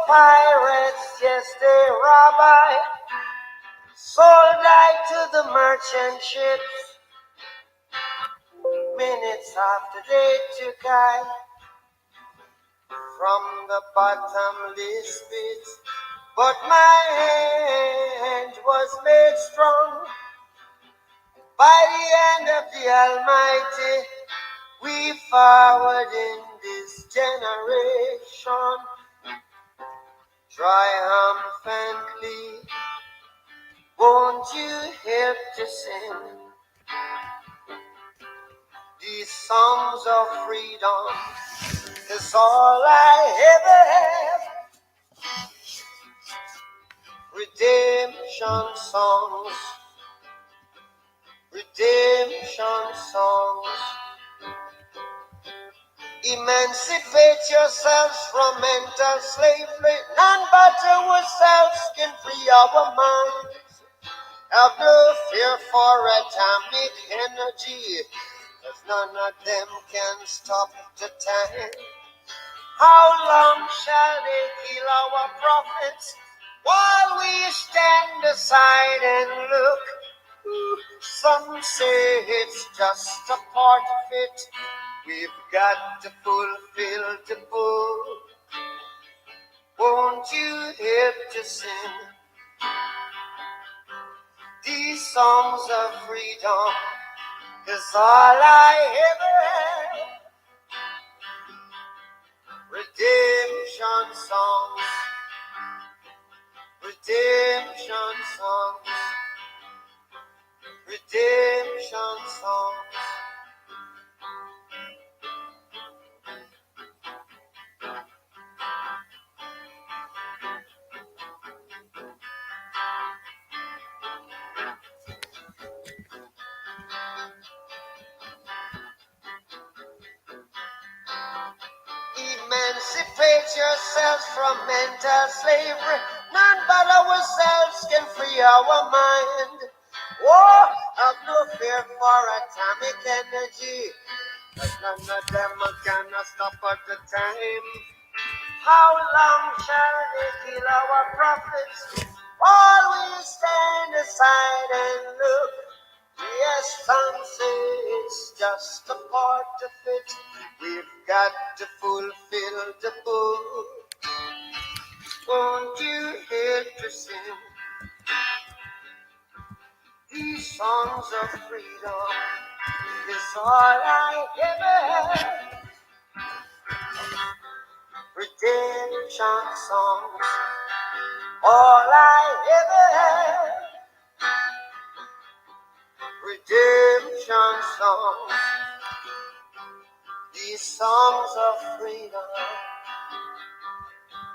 pirates, yes, they rob I, sold I to the merchant ships. Minutes after they took I from the bottomless pit, but my hand was made strong by the hand of the Almighty. We forward in this generation triumphantly. Won't you help to sing these songs of freedom? 'Cause all I ever have, redemption songs, redemption songs. Emancipate yourselves from mental slavery. None but ourselves can free our minds. Have no fear for atomic energy, 'cause none of them can stop the time. How long shall they kill our prophets while we stand aside and look? Some say it's just a part of it. We've got to fulfill the book. Won't you help to sing these songs of freedom? 'Cause all I ever had, redemption songs, redemption songs, redemption songs. Emancipate yourselves from mental slavery. None but ourselves can free our mind. Oh, have no fear for atomic energy, 'cause none of them are gonna stop at the time. How long shall they kill our prophets while we stand aside and look? Yes, some say it's just a part of it. We've got to fulfill the book. Won't you help to sing these songs of freedom? Is all I ever had. Redemption songs, all I ever had. Redemption songs, these songs of freedom,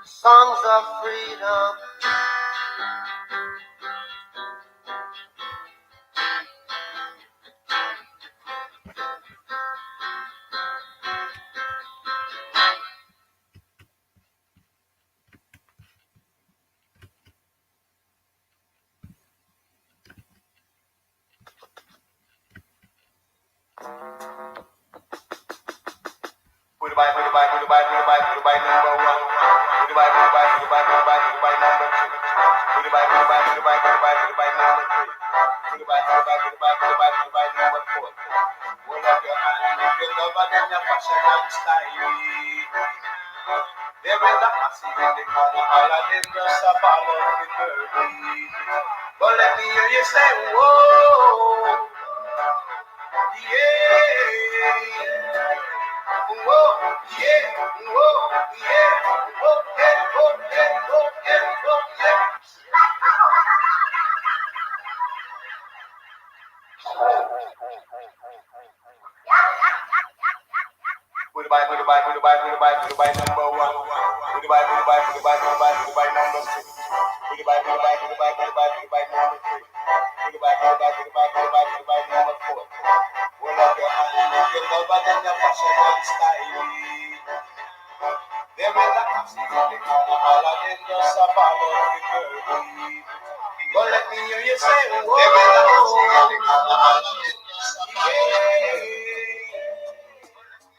songs of freedom. But let me hear you say, whoa, yeah, whoa, yeah, whoa, yeah, whoa, yeah, whoa, yeah, whoa, yeah, whoa, yeah. Number one. Number two. Number four. Hold up your hand, you cover than your fashion and style. There is a passage in the corner, all of them just a follow the curve. But let me hear you say, whoa, there is a passage in the corner, all of them just a follow the curve.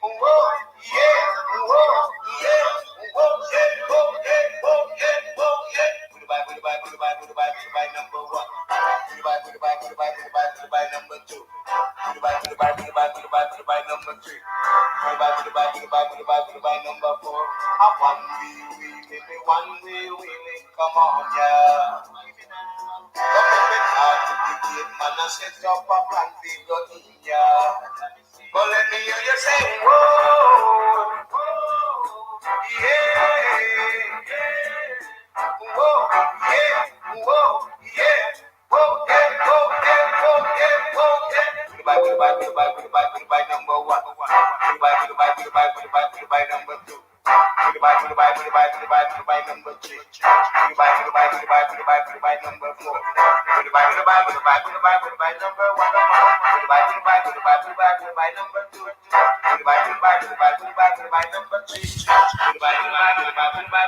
Whoa, yeah, whoa, yeah, whoa, yeah, whoa, yeah, whoa, number 4. One way, come on, yeah. Come out to the gate, man, and set up a plan to go in, yeah. But let me hear you say, whoa, yeah, whoa, yeah, whoa, yeah, whoa, yeah, whoa, yeah, whoa, yeah, whoa, yeah. Goodbye, number 1. Goodbye, number 2. Goodbye, number 3. Goodbye, number 4. Goodbye, number 1. Goodbye, number 2. Goodbye, number 3.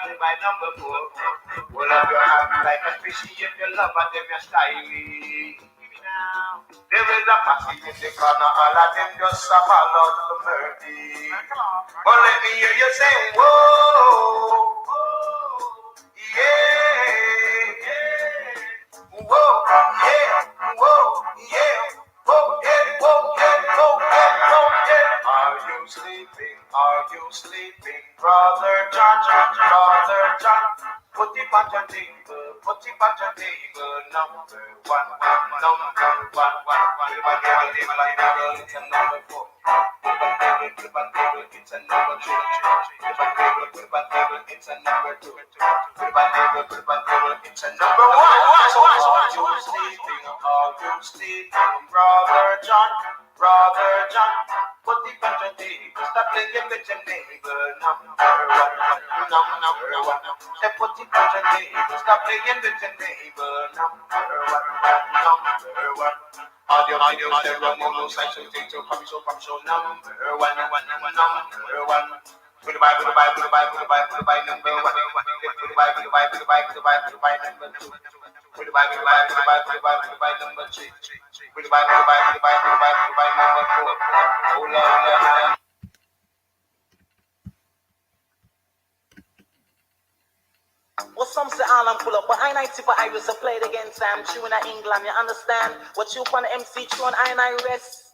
Goodbye, number 4. Well, up your hand like a fishy if you love and them you stylish. There is a party in the corner, all of them just stop all out the murder. But let me hear you say, whoa, yeah, whoa, yeah, whoa, yeah, whoa, yeah, whoa, yeah, whoa, yeah, whoa, yeah. Are you sleeping? Are you sleeping, brother John? Brother John, put it on your table, number 1, number 1, it's a number 4. It's a number 3. It's a number 2. It's a number 1. Are you sleeping, brother John? Brother John, put the punch on table, stop playing with your neighbor. Number 1. Say put the punch on table, stop playing with your neighbor. Number 1. Audio, the Romulo, Sancho, Tito, Pamso, number 1. Goodbye, number 1. Goodbye, number 2. Goodbye, number 3. Goodbye, number 4. Oh, Lord, well, some say all I'm full up, but I tip I used to play it against Sam Tune in England. You understand? What you on the MC Tune I rest.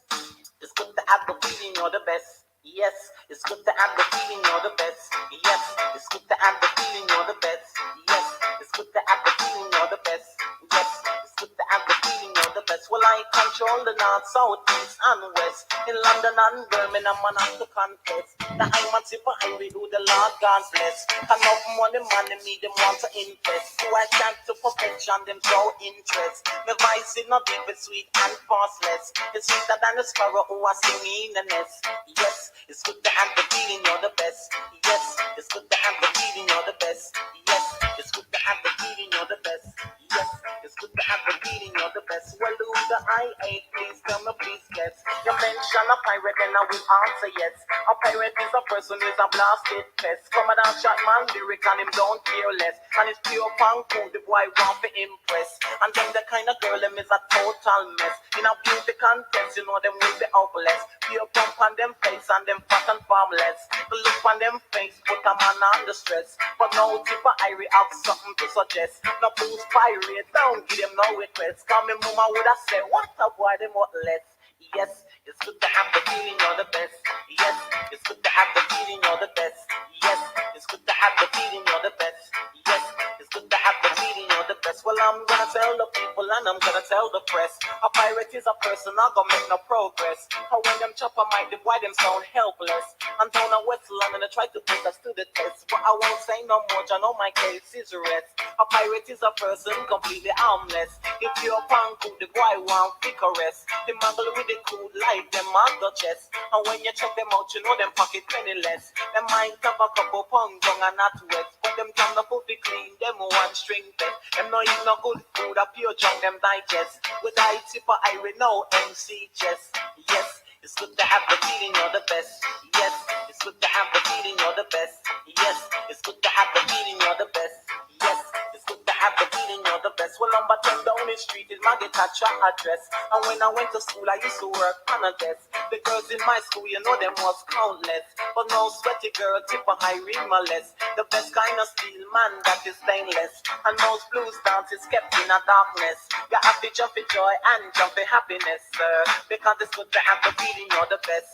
It's good to have the feeling you're the best. Yes, it's good to have the feeling you're the best. Yes, it's good to have the feeling you're the best. Yes, it's good to have the feeling you're the best. Yes, it's good to have the feeling you're the best. Well, I control the north, south, east, and west. In London and Birmingham, man, I have to confess that I'm a tipper, I will do the Lord God bless. Enough money, me, them want to invest. So I can't to perfection, them show interest. My voice is not deep, it's sweet and fastless. It's sweeter than the sparrow who are singing in the nest. Yes, it's good to have the feeling you're the best. Yes, it's good to have the feeling you're the best. Yes, it's good to have the feeling you're the best. Yes, it's good to have the feeling you're the best. Well, who the I-8, please tell me, please guess. You mention a pirate and I will answer yes. A pirate is a person who is a blasted pest. Come and dance shot man lyric and him don't care less. And it's pure punk cool, the boy want to impress. And them the kind of girl them is a total mess. In a beauty contest, you know them will be hopeless. Pure pump on them face and them fat and formless. The look on them face put a man under stress. But no tipper I have something to suggest. No boost pirate, don't give them no request. Cause me mama would have said, what a boy them what less. Yes, it's good to have the feeling you're the best. Yes, it's good to have the feeling you're the best. Yes, it's good to have the feeling you're the best. Yes, it's good to have the feeling you're the best. Well, I'm gonna tell the people and I'm gonna tell the press. A pirate is a person not gonna make no progress. How when them chop a mic, the why them sound helpless. And down in West London, they try to put us to the test. But I won't say no more, I know my case is rest. A pirate is a person completely harmless. If you're a punk, the boy won't pick a rest. The muggle with the cool like them on the chest. And when you check them out, you know them pocket penniless. Them might have a couple pounds young and not wet. But them can the puppy clean, them one string test. Them no eat no good food, a pure junk them digest. With I tipper, I will know MC chest. Yes, it's good to have the feeling you're the best. Yes, it's good to have the feeling you're the best. Yes, it's good to have the feeling you're the best. Yes, it's good to have the feeling you're the best. Well, number 10 down the street is my guitar address. And when I went to school, I used to work on a desk. The girls in my school, you know them was countless. But no sweaty girl, tip a high ring my less. The best kind of steel, man, that is stainless. And most blues dance is kept in a darkness. You have to jump for joy and jump for happiness, sir. Because it's good to have the feeling you're the best.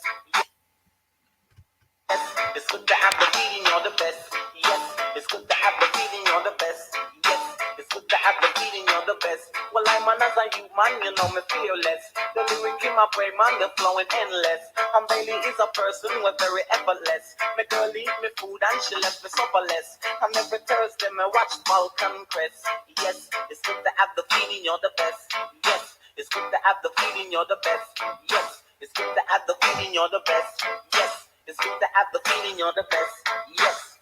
Yes, it's good to have the feeling you're the best. Yes, it's good to have the feeling you're the best. Yes, it's good to have the feeling you're the best. Well, I'm an as a human, you know me fearless. The lyric in my brain, man, they're flowing endless. And Bailey is a person who are very effortless. Me girl eat me food and she left me supperless. And every Thursday me watch Balkan Crest. Yes, it's good to have the feeling you're the best. Yes, it's good to have the feeling you're the best. Yes, it's good to have the feeling you're the best. Yes, it's good to have the feeling you're the best. Yes.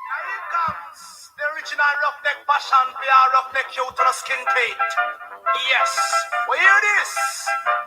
Here it comes, the original roughneck passion, PR roughneck you to the skin tight. Yes, we hear this.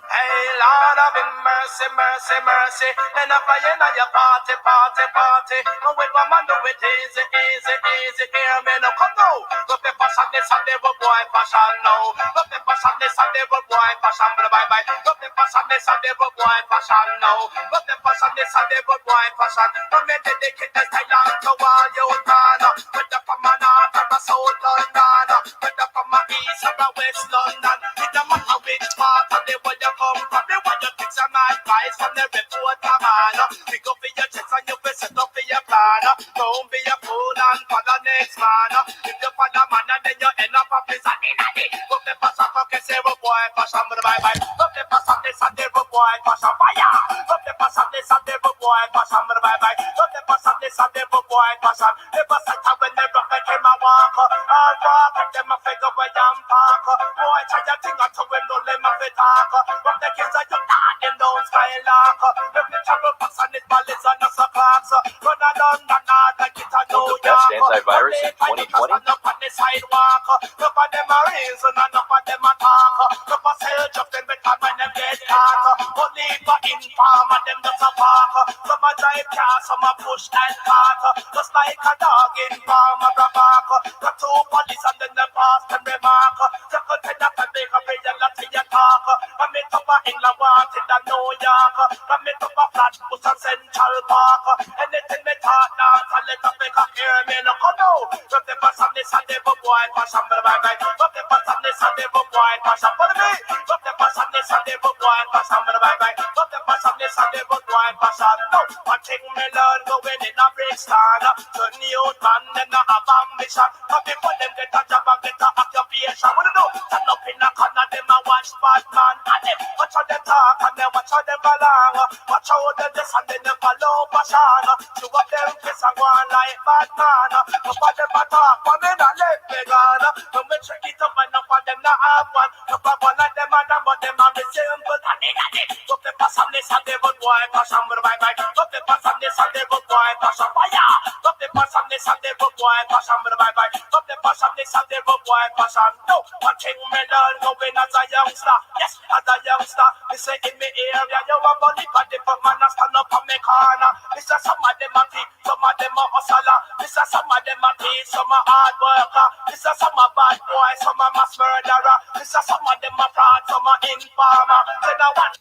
Hey, Lord of mercy, mercy, mercy. And I'm playing on your party, party, party. And with my man do it easy, easy, easy. Hear me now, come now. Love the passion, this and the boy passion now. Love the passion, this and the boy passion, bye bye. Love the passion, this and the boy passion now. Love the passion, this and the boy passion. From me dedicate this time to all you man. Whether from a north or a south London, whether from a east or a west London, it don't matter which part of the world you come from. Me want you take some advice from the reporter man. Pick up for your checks and you will set up for your plan. Don't be a fool and follow next man. If you follow man and then you end up a prison in a day. But the pass up okay say boy passion bye bye. But the pass up this and the boy passion fire. But the pass up this and the boy passion bye bye. But the pass up this and the boy passion. Never set up when they rock like him a walk. All walk and them a figure where I'm park. Boy try your thing until him don't let me fit talk. But the kids are you not them don't skylark. If the trouble pass and it balance on us a clocks. Run a London not like it a New York. The best antivirus in 2020. Up on the sidewalk. Look at them a reason and look at them a talk. Look at sell just them better when them get caught. Only for inform and them just a park. Some a drive car, some a push and cart. Just like a dog in farm or a bark. The two police and then the pass and remark. The content that can make a prayer lot to your talk. From it up a England wanted a New York. From it up a Flatbush and Central Park. Anything me talk dance and let us make a hear me no come now. From the pass and this and the boy passion bye bye. From the pass and this and the boy passion for me. From the pass and this and the boy passion bye bye. From the pass and this and the boy passion. No, one thing me learn going in a Brixton. Turn youth man them not have ambition. But before them get a job and get a occupation. What do you do? Stand up in a corner them a watch Batman. And them watch how them talk and them watch how them belong. Watch how them this and then them follow passion. Two of them kiss and go on like Batman. Look at them a talk but me not let me gone. When we check it up and up and them not have one. Look at one of them and them but them have the simple and they got it. Look the pass and this and the good boy passion bye bye. Look the pass and this and the good boy passion fire. Look the pass and this and the good boy passion bye bye. Look the pass and this and the good boy passion. No, one thing me learn going as a youngster. Yes, as a youngster. Me say in me area you a money but the man a stand up on me corner. Me say some of them a thief, some of them a hustler. Me say some of them a thief, some a hard worker. Me say some a bad boy, some a mass murderer. Me say some of them a fraud, some a informer. Say now one.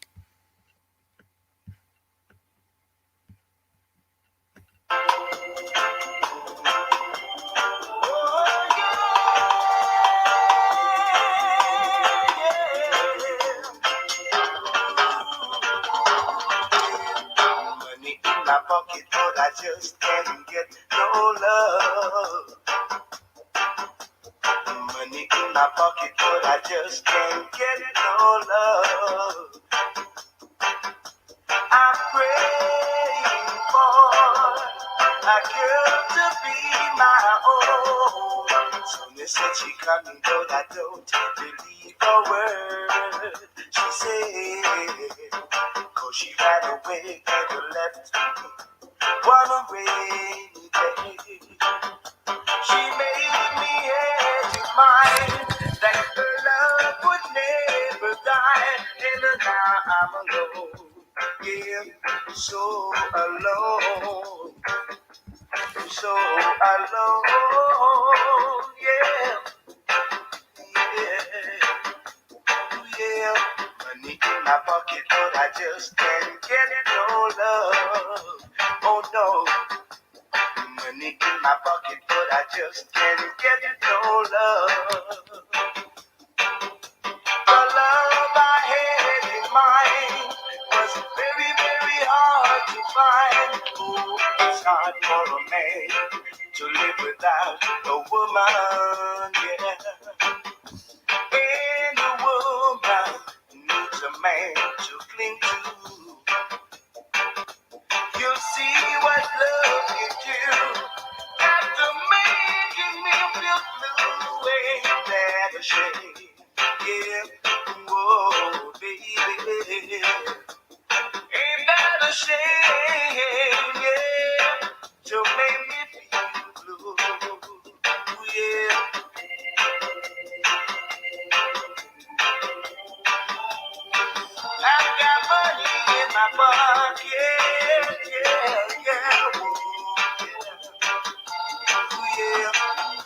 Money in my pocket, but I just can't get no love. Money in my pocket, but I just can't get no love. I'm praying for a girl to be my own. Soon said she coming, but I don't believe a word she said. Cause she ran away and left me one rainy day. She made me edge in mind that her love would never die. And now I'm alone, yeah, so alone, so alone, yeah, yeah, yeah. Money in my pocket, but I just can't get no love. Oh no. Money in my pocket, but I just can't get no love. The find. Oh, it's hard for a man to live without a woman, yeah. And a woman needs a man to cling to. You'll see what love can do. After making me feel blue, ain't that a shame? Yeah, whoa, baby. Ain't that a shame? Yeah, to make me feel blue. Yeah. I got money in my pocket, yeah, yeah, yeah.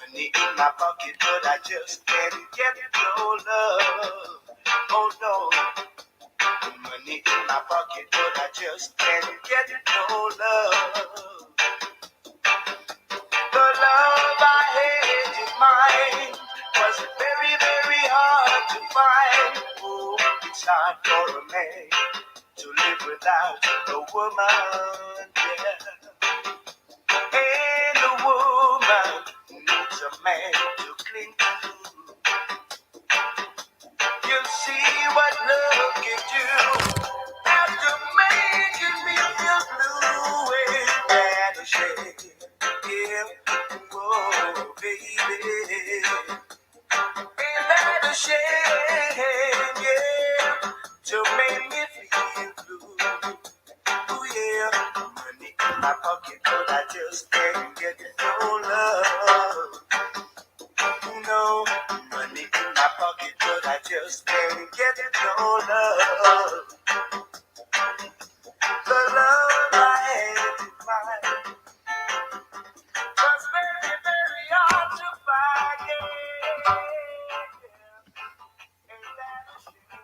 Money in my pocket, but I just can't get no love. Oh no, money in my pocket, but I just can't get no love. The love I had in mind was very, very hard to find. Oh, it's hard for a man to live without a woman, yeah. And a woman needs a man to cling to. You'll see what love can do. After making me feel blue, ain't that a shame? Yeah, whoa, baby. Ain't that a shame? Yeah, to make me feel blue. Oh yeah, money in my pocket, but I just can't get no love. No, money in my pocket, but I just can't get no love. The love I had in mind was very, very hard to find. Yeah. Ain't that a shame?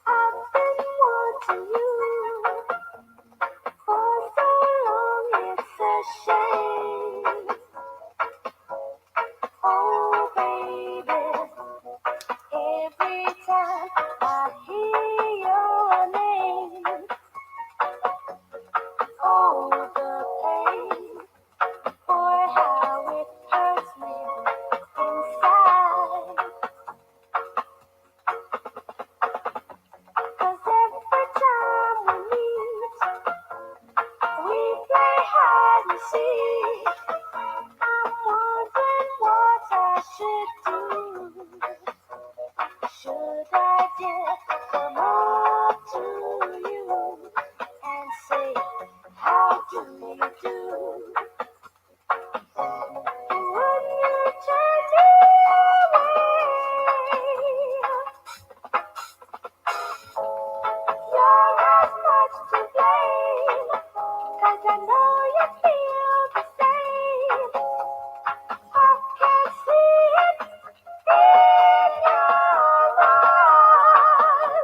I've been wanting you for so long, it's a shame. Oh, baby, every time I hear your name, oh, the pain, boy, how it hurts me inside. 'Cause every time we meet, we play hide and seek. I'm wondering what I should do. Should I just come up to you and say, how do you do? And would you turn me away? You're as much to blame, 'cause I know you feel the same. I can see it in your eyes.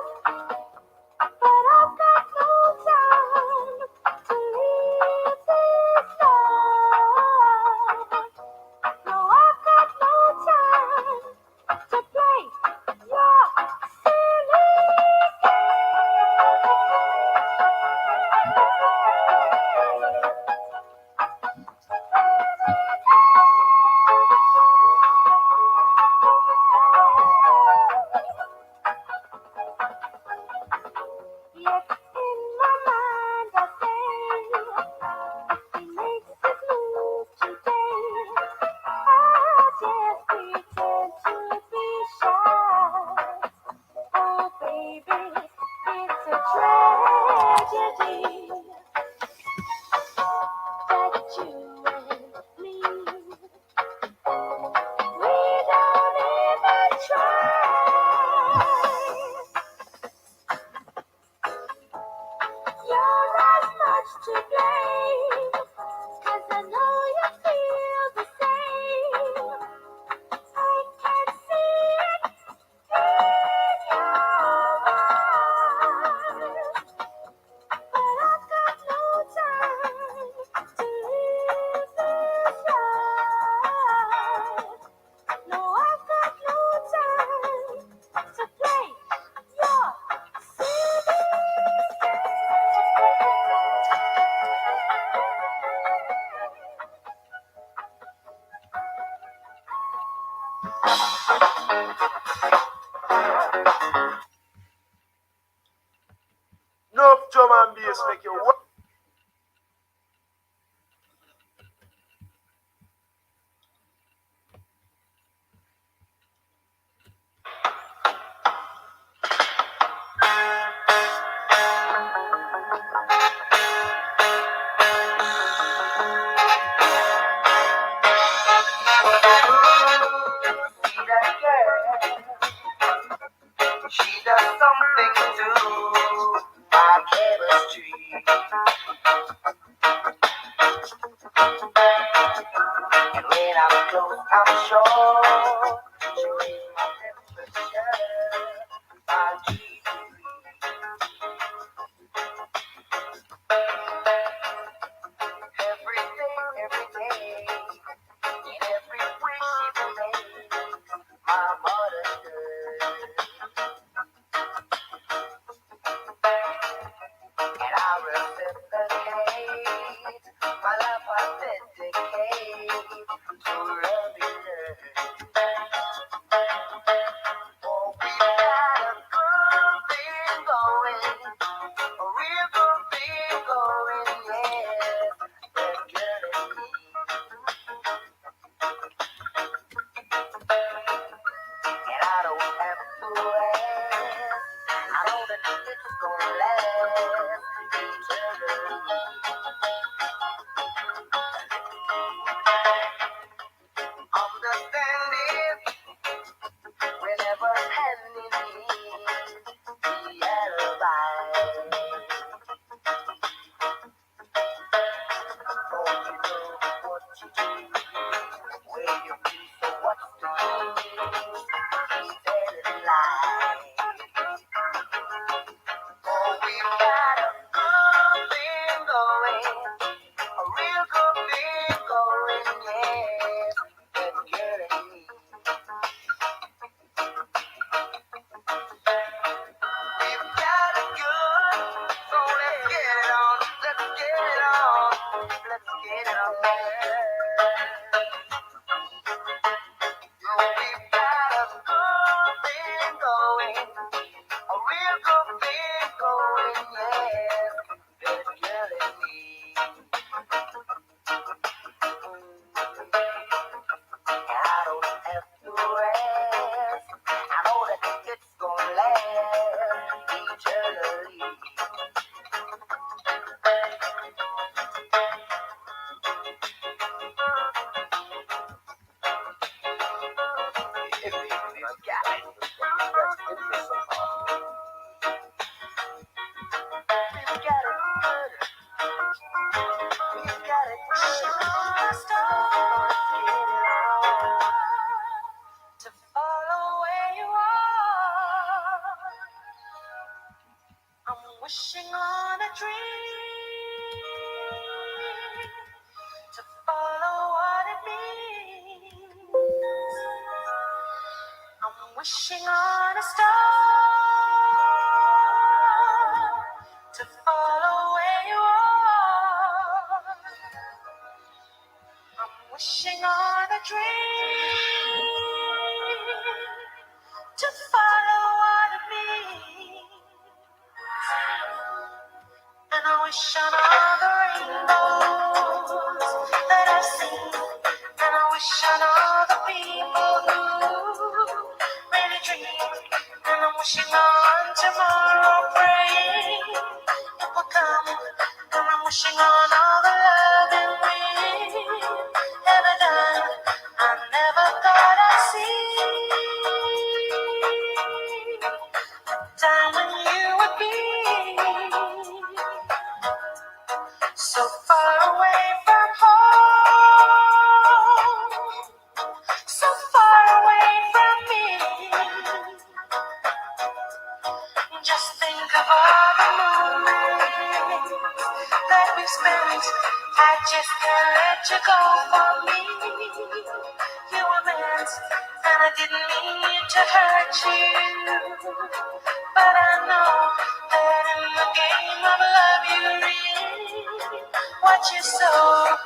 I'm sure she read my temperature. My every day, in every way she makes my mother's good. And I reciprocate my love I dedicate to loving her. Oh, we got a good thing going, a real good thing going, yeah. That girl and me. And I don't have to ask, I know that it's gonna last eternally. Understand it whenever hand in hand we analyze. Oh, you know what you do, where you be, so what's the use? Keep telling lies. Oh, we've got a good thing going, a real good thing going, yeah. That girl and me. We've got it good, so let's get it on, let's get it on, let's get it on. We've got a good thing going, a real good thing going, yeah. That girl and me. And I don't have to rest, I know that it's gonna last eternally. If you got it, we've got it good, we've got it good. To follow where you are, I'm wishing on a dream. To follow what it means, I'm wishing on a star. To follow where you are, I'm wishing on a dream. To follow what it means. And I wish on all the rainbows that I've seen. And I wish on all the people who really dream. And I'm wishing on tomorrow, praying it will come. And I'm wishing on all the loving we've ever done. I never thought I'd see time when you would be so far away from home, so far away from me. Just think of all the moments that we spent. I just can't let you go for me. You were meant, and I didn't mean to hurt you. But I know that in the game of love you reap what you sow.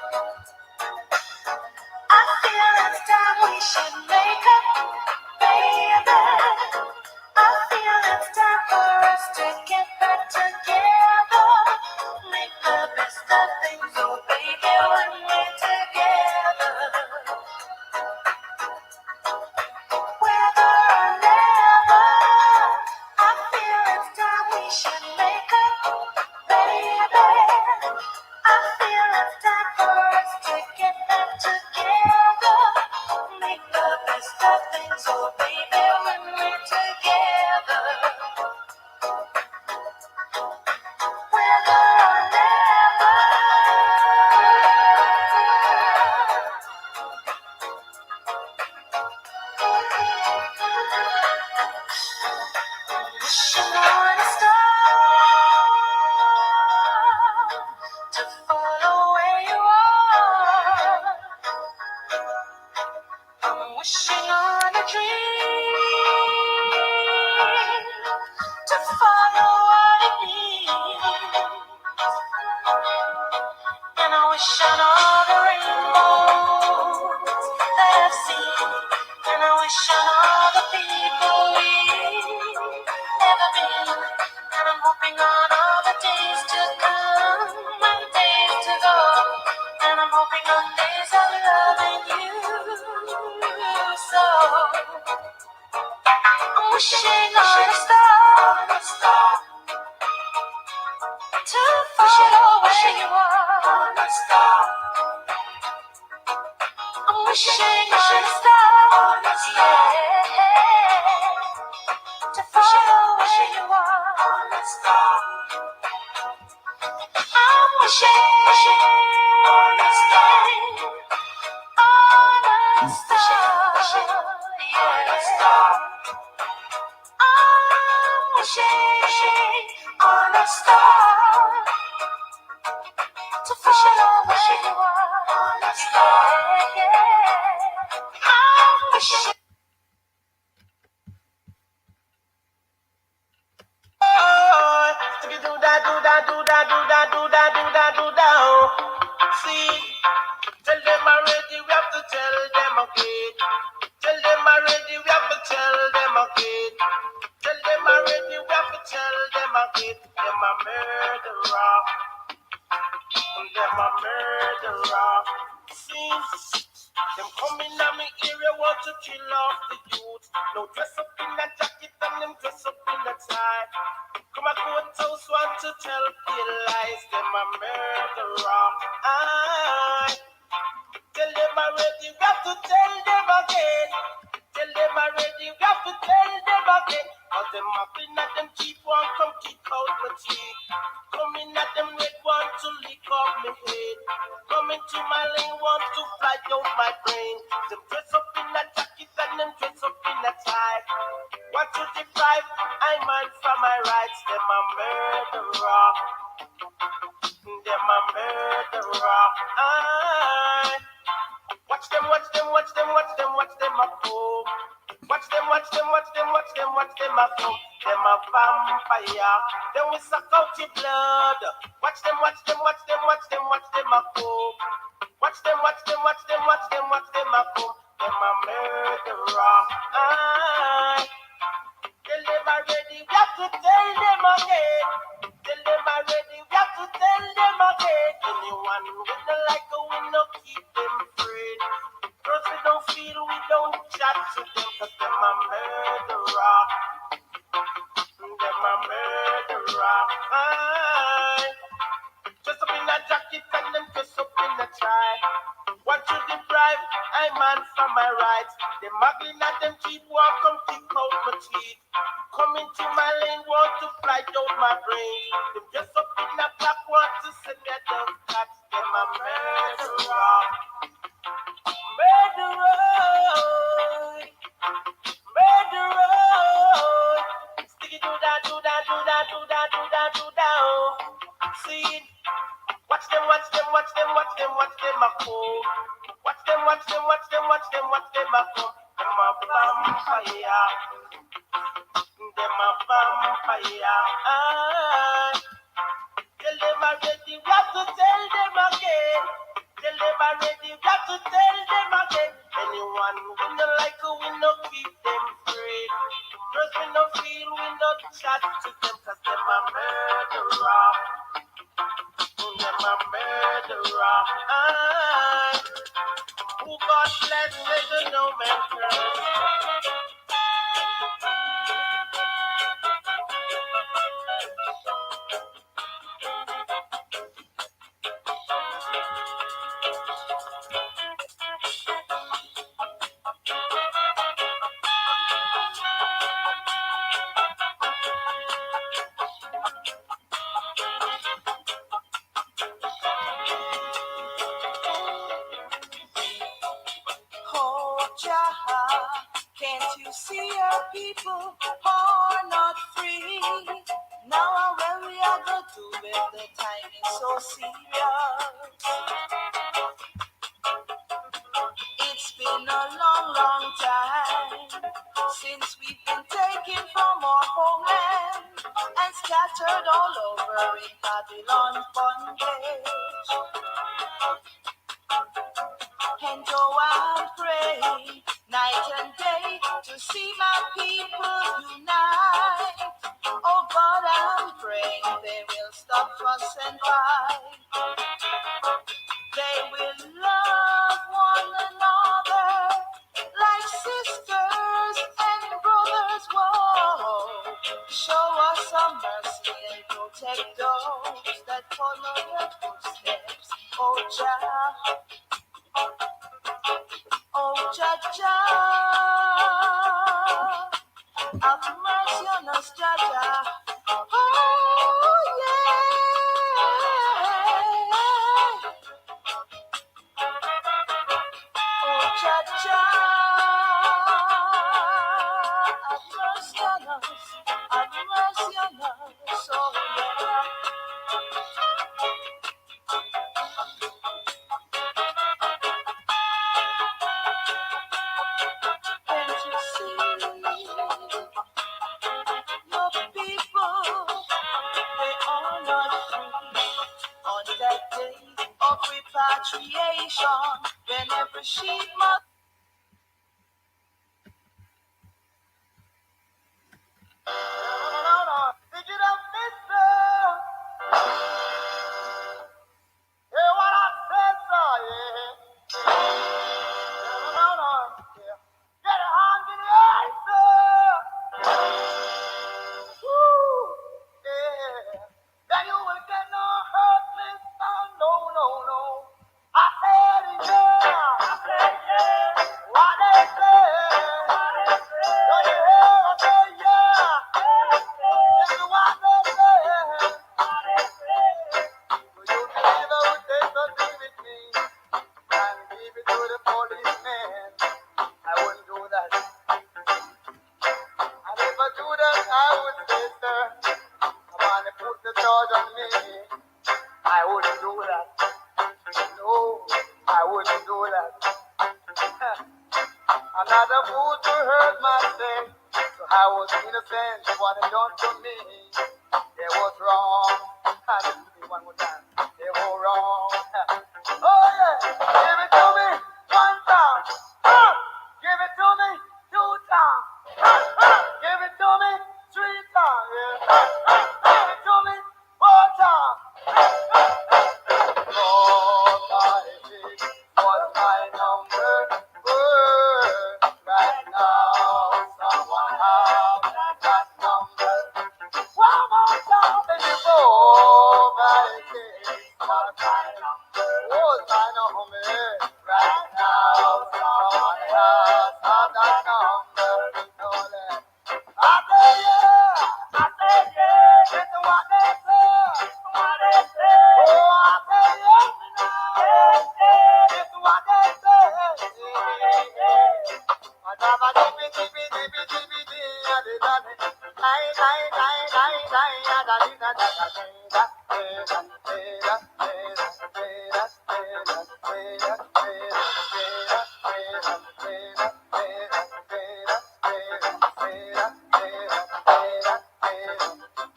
I feel it's time we should make up, baby. I feel it's time for us to get back together. Make the best of things, oh baby, when we're together. Whether or never, I feel it's time we should make up, baby. I feel it's time for us to get back together. Make the wishing on a star to follow where you are. I'm wishing on a dream to follow what it needs. And I wish on all the rainbows that I've seen. And I wish on all the people we've never been. And I'm hoping on all the days to come and days to go. And I'm hoping on days of loving you. So I'm wishing on a star to follow where you are. I'm wishing on a star, yeah, to follow where you are. I'm wishing on a star, yeah. I'm wishing on a star to follow where you are. Yeah. I'm wishing. See, tell them already, we have to tell them again. Tell them already, we have to tell them again. Tell them already, we have to tell them again. Them a murderer. Them a murderer. See, them coming at me area, want to kill off the youth. No dress up in that jacket and them dress up in that tie. Come a courthouse, want to tell the lies. Them a murderer. Tell them already, we have to tell them again. Tell them already, we have to tell them again. Cause them happy at them cheap one, come kick out my teeth. Coming at them red want to lick off my head. Coming to my lane want to fly out my brain. Them dress up in a jacket and them dress up in a tie. What to deprive? I man from my rights. Them a murderer. Them a murderer. Watch them, watch them, watch them, watch them, watch them a go. Watch them, watch them, watch them, watch them, watch them a go. Them a vampire. Then we suck out your blood. Watch them, watch them, watch them, watch them, watch them a go. Watch them, watch them, watch them, watch them, watch them a go. Them a murderer. Tell them already, we have to tell them again. Tell them already, we have to tell them again. Anyone who don't like a we no keep them free. Cause we don't feel, we don't chat to them. Cause them a murderer. Them a murderer. Dress up in a jacket and them dress up in a tie. Want to deprive, I man from my rights. Them muggling at them cheap walk, come kick out my teeth. Come into my lane, want to fly out my brain. Them dress up in a black, want to send me a dove catch. Them a murderer. Murderer. Murderer. Sticky do that, do that, do that, do that, do that, do that. See, watch them, watch them, watch them, watch them, watch them a go. Watch them, watch them, watch them, watch them, watch them a go. Them a vampire. Them a vampire. Tell them already, we have to tell them again. Tell them already, we have to tell them again. Anyone who don't like it, we no keep them free. Cause we no feel, we no chat to them. Cause them a murderer. Them a murderer. Who God bless, let the no man curse. Oh, Jah, can so serious. It's been a long, long time since we've been taken from our homeland and scattered all over in Babylon bondage. And oh, I pray night and day to see my people unite. Oh God, I'm praying they will stop fuss and fight. They will love one another like sisters and brothers. Whoa, show us some mercy and protect those that follow your footsteps. Oh Jah, oh Jah Jah, have mercy on us, Jah Jah. Oh yeah. Oh, Jah Jah, have mercy on us, have mercy on us, oh yeah. Can't you see your people? They are not free on that day of repatriation when every sheep must. Pick it up, mister. Hear what I said, sir, yeah. Yeah. Get a hand in the air, sir. Woo, yeah. Then you will get no hurt, mister. No, no, no. I said, yeah. I said, yeah. What they say. Don't you hear? I said, yeah. This is what they say. You believe I would take something with me and give it to the policeman. I wouldn't do that. And if I do that, I would say, sir, come on and put the charge on me. I wouldn't do that. No, I wouldn't do that. I'm not a fool to hurt myself. So I was innocent. What they done to me, they was wrong. Listen to me one more time. They were wrong. Oh yeah, give it to me one time. Give it to me two times. Give it to me three times. Yeah. Give it to me four times. Lord, I think what's my number? Right now, someone have that number. One more time, baby, oh, my king, what's my number? What's my number? Right now, someone has that number. No less. I say yeah, listen what they say, oh, I say yes now, listen what they say, I got my dippy, dippy, dippy, dippy, dippy, I did that, die, die, die, die, die, I got it, I got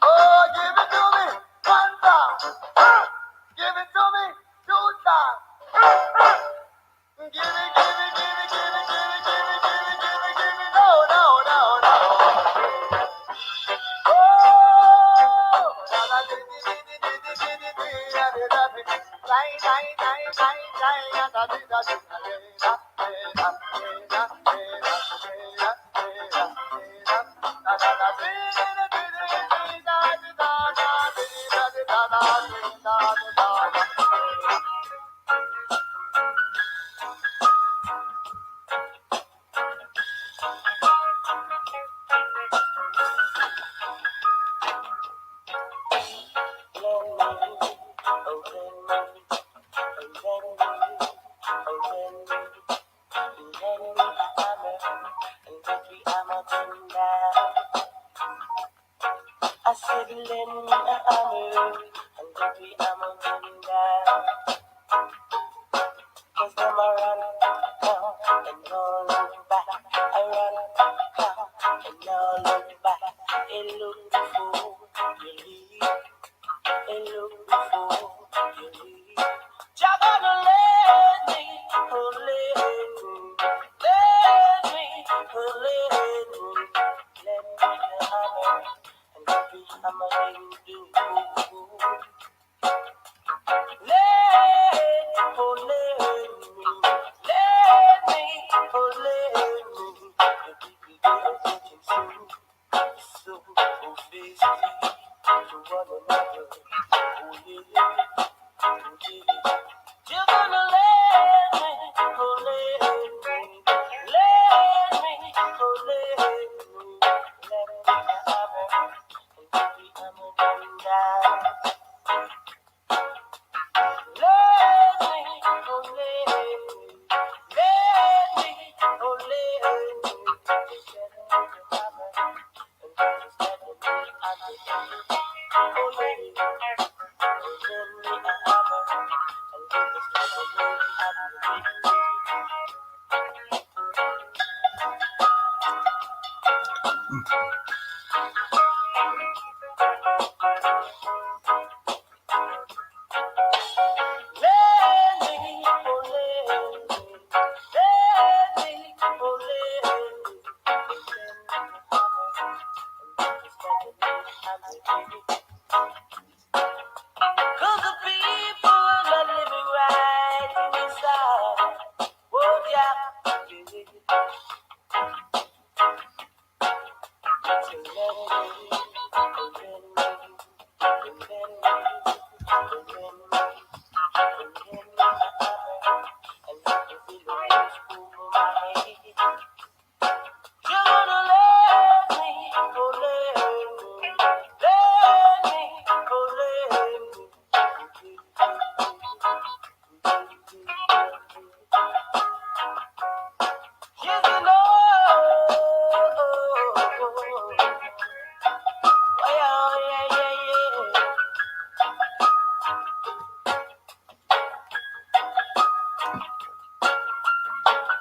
oh, give it to me one time. Give it to me two times. Give it, give it, give it, give it, give it, give it, give it, give it, give it. No, no, no, no. Oh, I said, lend me a hammer and give me hammer. I'm a do. Let me, so faithful to one another. Oh yeah, oh yeah. You're gonna let me, let me, let me have it, and baby I'm a down. Let me, cause the people are not living right inside. Oh yeah,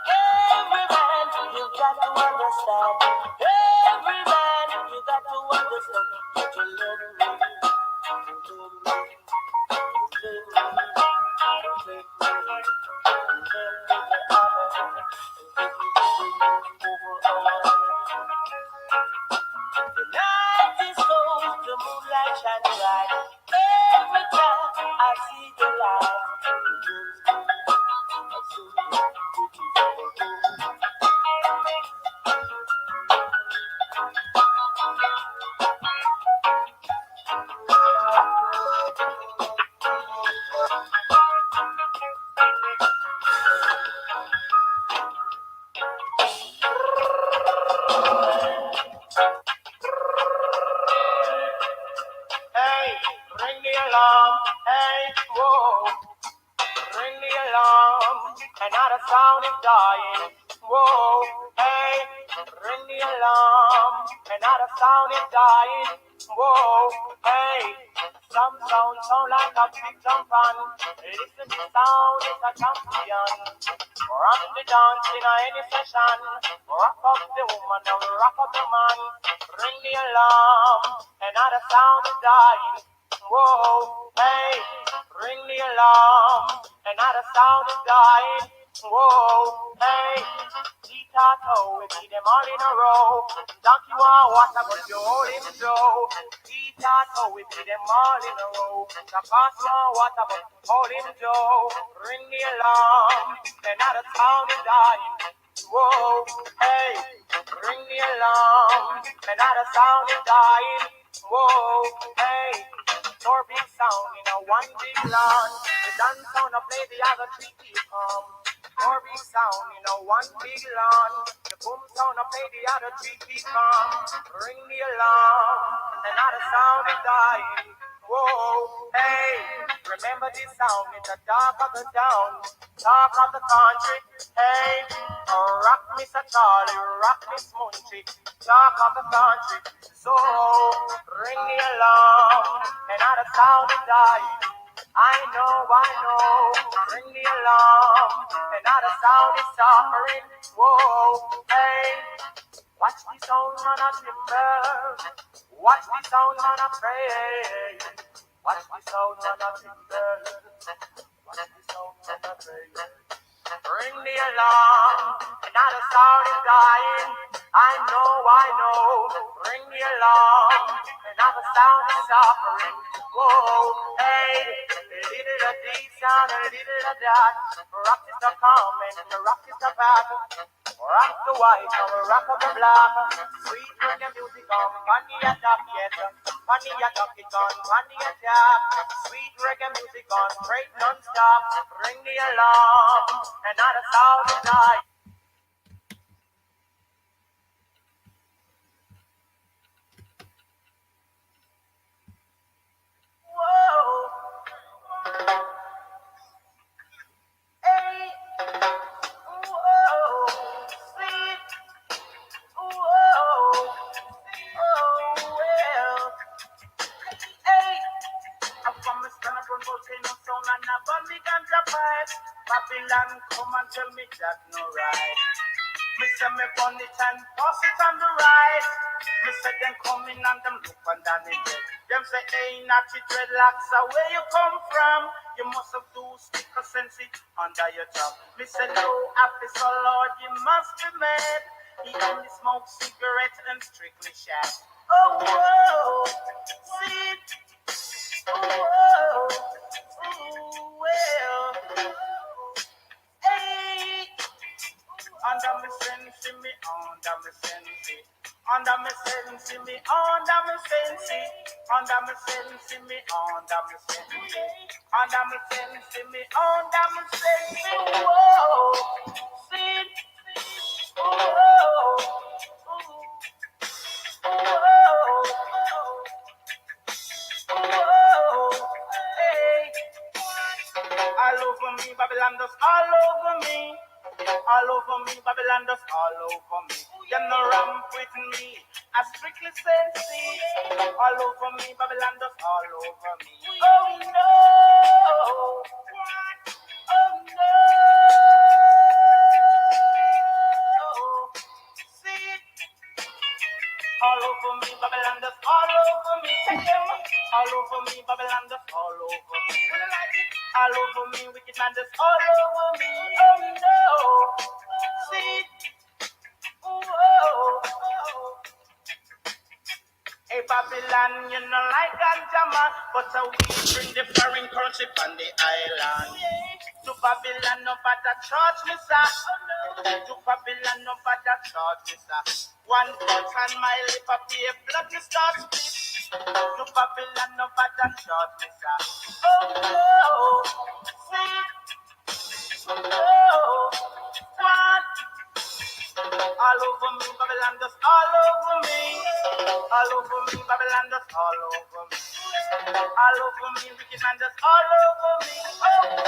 every man, you got to understand. Every man, you got to understand. To love me, the night is cold, the moonlight shines bright. Every time I see the light, Hey, ring the alarm. Hey, whoa. Ring the alarm. Another sound is dying. Whoa. Hey, ring the alarm. Another sound is dying. Whoa. Hey, some sound like a big jump on. Listen to sound, it's a champion. Rock the dance in any session. Rock up the woman and rock up the man. Ring the alarm. Another sound is dying. Whoa, hey, ring the alarm. Another sound is dying. Whoa, hey, Titato, we need them all in a row. Donkey want water, but you hold him slow. Titato, we need them all in a row. The boss want water, but hold him slow. Ring the alarm. Another sound is dying. Whoa, hey, ring the alarm. Another sound is dying. Whoa, hey, your big sound in a one big lawn. The dance sound of play the other three people. Your big sound in a one big lawn. The boom sound of play the other three people. Ring the alarm. Another sound is dying. Whoa, hey, remember this sound, it's a dark of the town, talk of the country. Hey, rock Mr. Charlie, rock Miss Munchie, talk of the country. So, ring the alarm, another sound is dying. I know, ring the alarm, another sound is suffering. Whoa, hey, watch the sound on a timber. Watch the sound on a pray. Watch the sound on a timber. Watch the sound on a pray. Ring the alarm, another sound is dying. I know. Ring the alarm, another sound is suffering. Whoa, hey, a little of this sound, a little of that. Rock is a coming, the rock is a back. Rock the white, and rock of the black. Sweet reggae music on, funny attack, yes. Funny attack is on, funny attack. Sweet reggae music on, straight non-stop. Ring the alarm, another sound is dying. Whoa, hey, whoa, sweet, whoa, oh, well, hey. I'm from a stand up on volcano sound and a burn the ganja pipe. Babylon come and tell me that no right. Me say me burn it and pass it on the right. Me say them come in and them look underneath it. Them say, hey, natty dreadlocks, where you come from? You must have two sticker sense it under your tongue. Me say, no, officer Lord, you must be mad. He only smokes cigarettes and strictly shag. Oh, whoa, see it. Whoa, ooh, well, hey, under me sense, me under me sense, under me sense, me under me sense, under me sense, me under me sense, under me sense, me under me sense. Whoa, see, whoa, whoa, whoa, hey. All over me, Babylon does all over me. All over me, Babylon does all over me. Them no ramp with me, I strictly sense. All over me, Babylon does all over me. Oh no, oh no. See, all over me, Babylon does all over me. Take them all over me, Babylon does all over me. All over me, wicked man does all over me. Oh no, see, whoa. Hey Babylon, you know like ganja man, but we bring the foreign currency on the island. To Babylon, nobody charge me, sir. To Babylon, nobody charge me, sir. One touch on my lip, I pay blood, me start split. To Babylon, nobody charge me, sir. Oh no, see, oh, what? All over me, Babylon does all over me. All over me, Babylon does all over me. All over me, wicked man does all over me.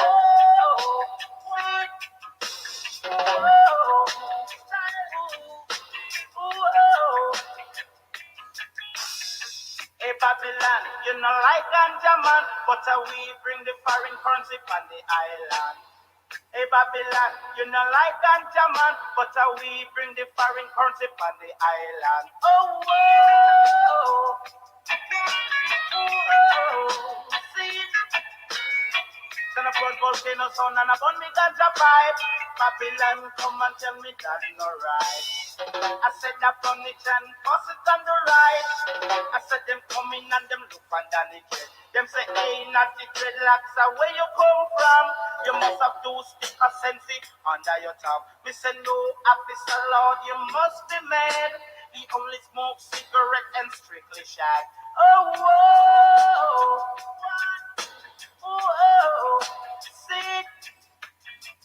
Oh, sweet. Oh, oh. Hey Babylon, you know like ganja man, but we bring the foreign currency on the island. Hey Babylon, you know like ganja man, but we bring the foreign currency on the island. Oh, whoa, oh, see, send a front volcano sound and a bun me ganja pipe. Babylon come and tell me that's no right. I said that from the and pass it on the right. I said them come in and them look underneath it. Them say, hey, not the dreadlocks, where you come from? You must have two sticker sense under your tongue. Me say, no, officer Lord, you must be mad. He only smokes cigarette and strictly shag. Oh, whoa, whoa, see,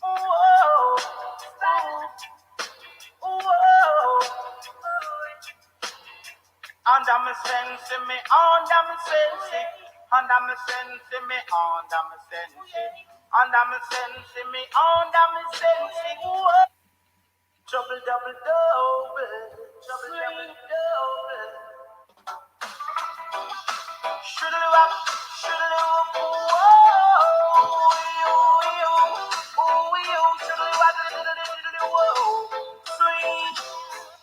whoa, whoa. Under me sense, me under me sense, under me sense, me under me sense, under me sense, me under me sense. Whoa. Trouble double double, trouble double double. Shoodle up, whoa, shoodle up, whoa, sweet.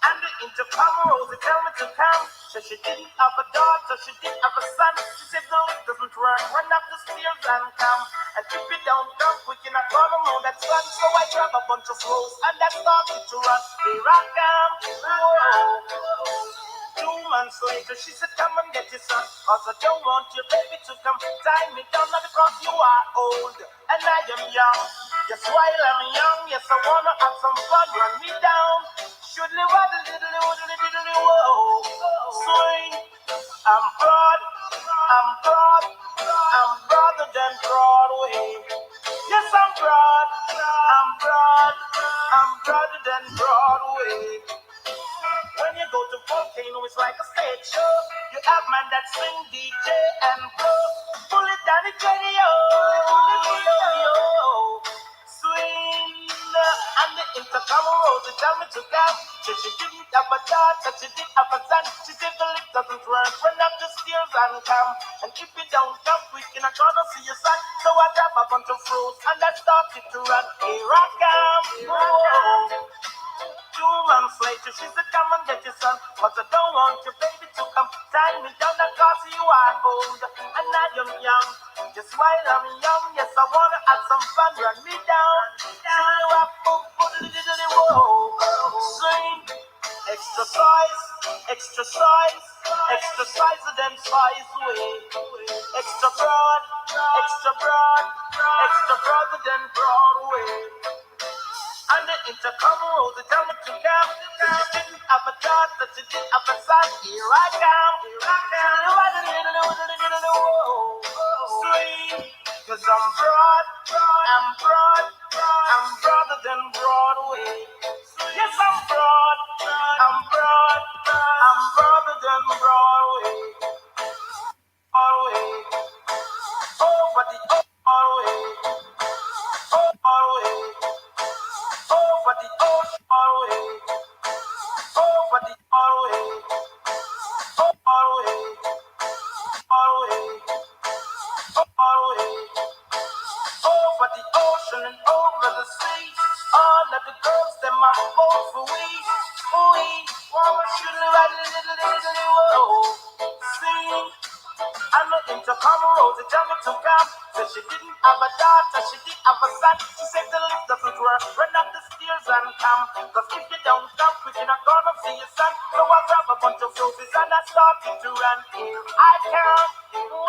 And the intercom rolls, they tell me to come. Said she didn't have a daughter, she did have a son. She said the lift doesn't work, run up the stairs and come. And if you don't come quick, you're not gonna know that son. So I grab a bunch of clothes and I started to run. Here I come, whoa. 2 months later, she said, come and get your son. Cause I don't want your baby to come tie me down, not because you are old and I am young. Yes, while I'm young, yes, I wanna have some fun, run me down. Shoodly waddle diddly woodly diddly whoa. Swing, I'm broad, I'm broad, I'm broader than Broadway. Yes, I'm broad, I'm broad, I'm broader than Broadway. When you go to Volcano, it's like a stage show. You have man that sing DJ and blow. Pull it down the radio, swing. And the intercom rose, they tell me to come. She didn't have a daughter, she did have a son. She said the lift doesn't work, run up the stairs and come. And if you don't come quick, you're not gonna see your son. So I grab a bunch of fruits and I started to run. Here I come, whoa. 2 months later, she said, come and get your son. But I don't want your baby to come tie me down because you are old and I am young. Just while I'm young, yes, I wanna have some fun, run me down. Swing, exercise, exercise, exercise then size way. Extra broad, extra broad, extra broader than Broadway. And the intercom rose, they tell me to come. She didn't have a daughter, she didn't have a son. Here I come, here I come. Swing, cause I'm broad, I'm broad, I'm broader than Broadway. Yes, I'm broad, I'm broad, I'm broader than Broadway. Broadway, over the Broadway, Broadway, over the Broadway, over the Broadway, Broadway, Broadway, Broadway, over the ocean and over the sea. All of the girls, them are both for we. Should ride a little, whoa. Sing. I'm not intercom rose, they tell me to come. Said she didn't have a daughter, she did have a son. She said the lift doesn't work, run up the stairs and come. Cause if you don't come quick, you're not gonna see your son. So I grab a bunch of roses and I started to run. Here I come,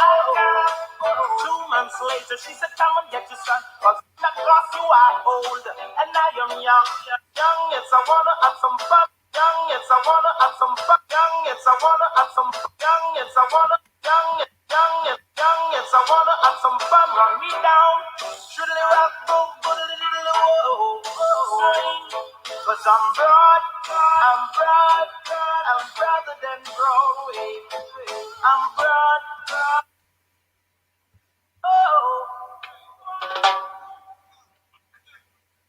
I come. 2 months later, she said, come and get your son. Cause not cause you are old and I am young. Young, yes, I wanna have some fun. Young, yes, I wanna have some fun. Young, yes, I wanna have some fun. Young, yes, I wanna. Young, yes, I wanna have some fun, run me down. Shoodly rock, boom, whoa. Cause I'm broad, I'm broad, I'm broader than Broadway. I'm broad, oh,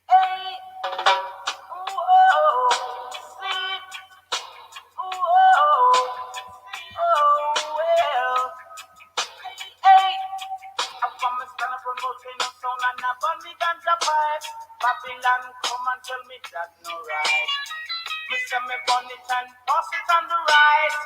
hey, oh, sleep, oh, well, hey. I promise gonna promote no sound and a bunny ganja pipe. Babylon come and tell me that no right. Me say me burn it and pass it on the right.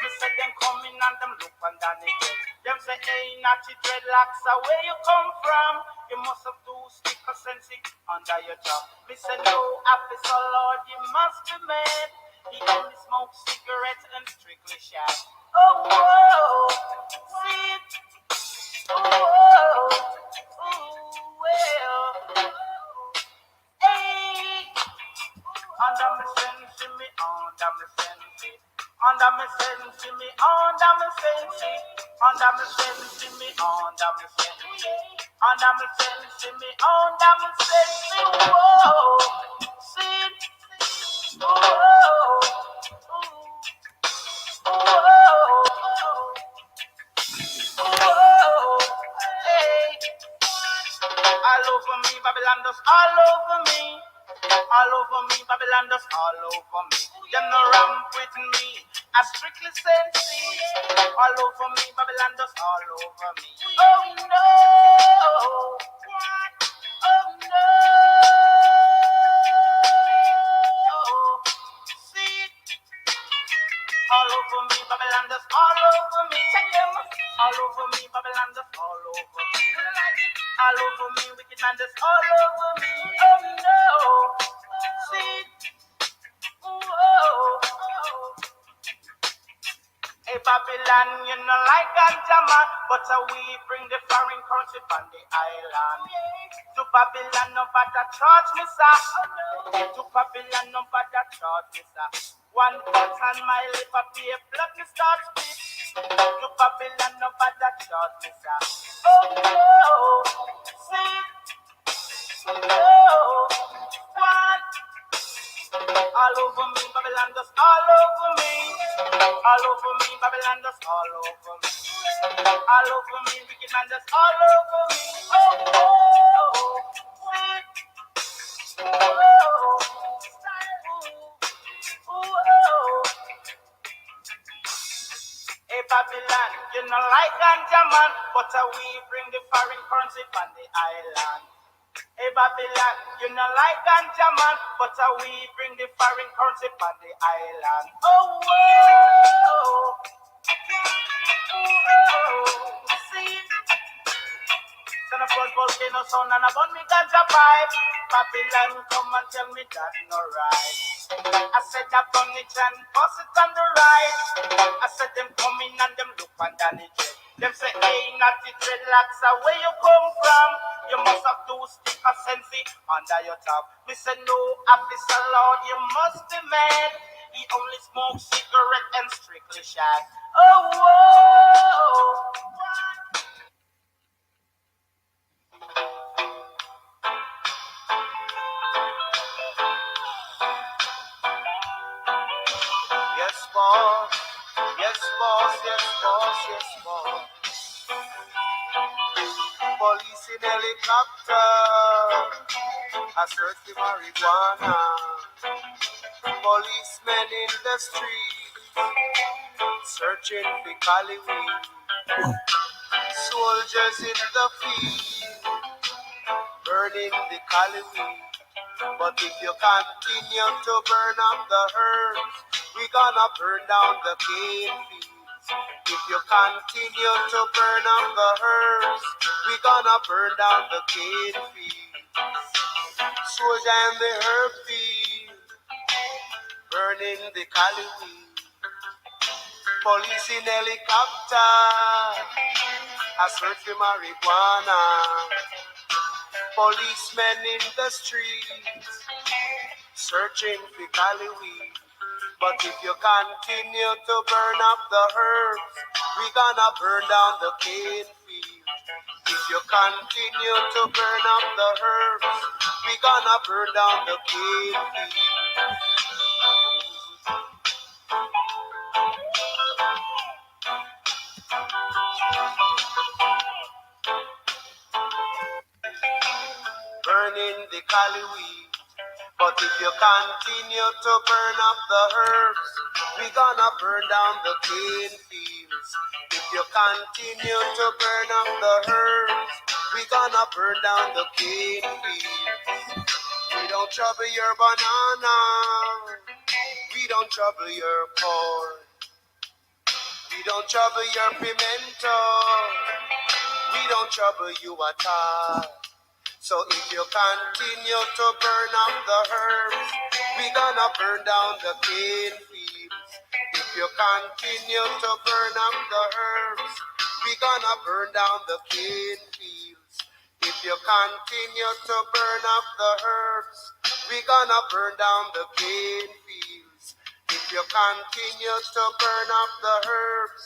Me say them coming and them look underneath it. Them say, hey, natty dreadlocks, where you come from? You must have two sticker sensic under your job. Me say, no, officer Lord, you must be mad. He only smokes cigarettes and strictly shot. Oh, whoa, see it. Oh, well, hey, under me sense, me under me sense, under me sense, me under me sense, under me sense, me under me sense, under me sense, me under me sense, whoa, see, whoa, whoa, hey. All over me, Babylon does all over me. All over me, Babylon does all over me. Them no ramp with me, I strictly sense. All over me, Babylon does all over me. Oh no, oh no. See, all over me, Babylon dust all over me. Check them. All over me, Babylon dust all over me. All over me, wicked man dust all over me. Oh no. See. Oh. Hey Babylon, you know like ganja man, but we bring the foreign currency from the island. To Babylon, no bother charge me, sir. To Babylon, no bother charge me, sir. One touch on my lip, I pay blood, me start spit. To Babylon, no bother charge me, sir. Oh no, see, oh, one. All over me, Babylon dust all over me. All over me, Babylon dust all over me. All over me, wicked man dust all over me. Oh, oh, sweet. Oh, oh. Hey Babylon, you know like ganja man, but we bring the foreign currency from the island. Hey Babylon, you know like ganja man, but we bring the foreign currency from the island. Oh, whoa, see, son of God, volcano sound and about me ganja pipe. Babylon, come and tell me that no right. I said I've done it and bust it on the right. I said them come in and them look under the jet. Them say, hey, not the dreadlocks, where you come from? You must have two stick of sense under your top. Me say, no, officer Lord, you must be mad. He only smokes cigarette and strictly shag. Oh, whoa. Yes, boss. Yes, boss. Yes, boss. Yes, boss. Police in helicopter. I search the marijuana. Policemen in the street. Searching for Cali weed. Soldiers in the field. Burning the Cali weed. But if you continue to burn up the herbs, we gonna burn down the cane fields. If you continue to burn up the herbs, we gonna burn down the cane fields. Soldier in the herb field, burning the Cali weed. Police in helicopter, I search for marijuana. Policemen in the streets, searching for Cali weed. But if you continue to burn up the herbs, we gonna burn down the cane field. If you continue to burn up the herbs, we gonna burn down the cane field. Burning the Cali weed. But if you continue to burn up the herbs, we gonna burn down the cane fields. If you continue to burn up the herbs, we gonna burn down the cane fields. We don't trouble your banana, we don't trouble your corn, we don't trouble your pimento, we don't trouble you at all. So if you continue to burn up the herbs, we gonna burn down the cane fields. If you continue to burn up the herbs, we gonna burn down the cane fields. If you continue to burn up the herbs, we gonna burn down the cane fields. If you continue to burn up the herbs,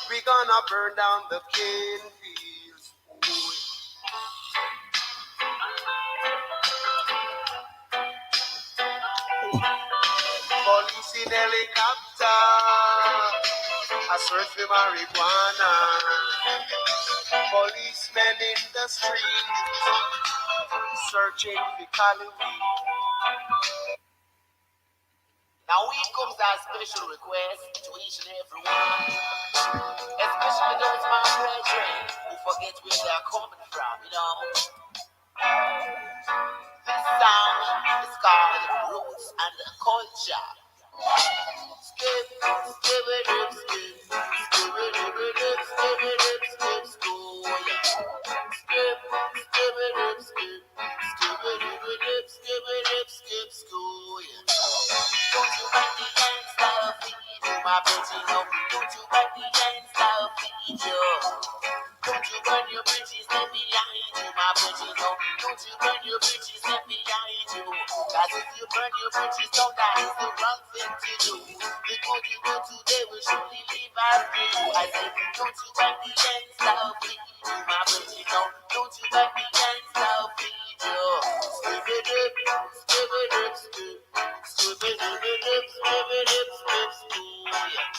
we gonna burn down the cane fields. Police in helicopter, I search for marijuana. Policemen in the streets, searching for Cali weed. Now we comes our special request to each and every one, especially those my brethren who forget where they are coming from, you know. This song is called Roots and Culture. Skip, skip it, skip, skip it, skip it, skip, school. Skip, skip it, skip, skip it, skip it, skip, school. Don't you make the gangsta feed you, my bitch, you know. Don't you make the gangsta feed you. Don't you burn your bridges, let behind you, my bitches, no. Don't you burn your bridges, let behind you. Cause if you burn your bridges, don't that is the wrong thing to do. The good you go today will surely leave after you. I say, don't you burn the ends of feed you, my bitches, no. Don't you burn the ends of feed you. Skip it up, skip it up, skip. Skip it up, skip it up, skip, skip, yeah.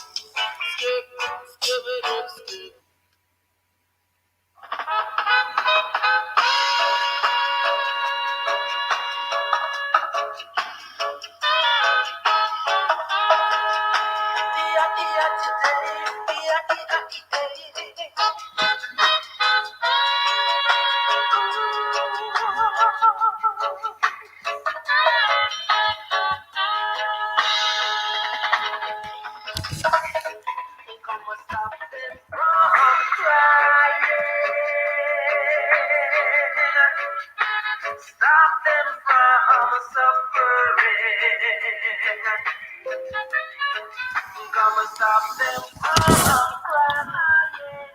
Skip, skip it up, skip. Stop them from suffering. Come and stop them from crying.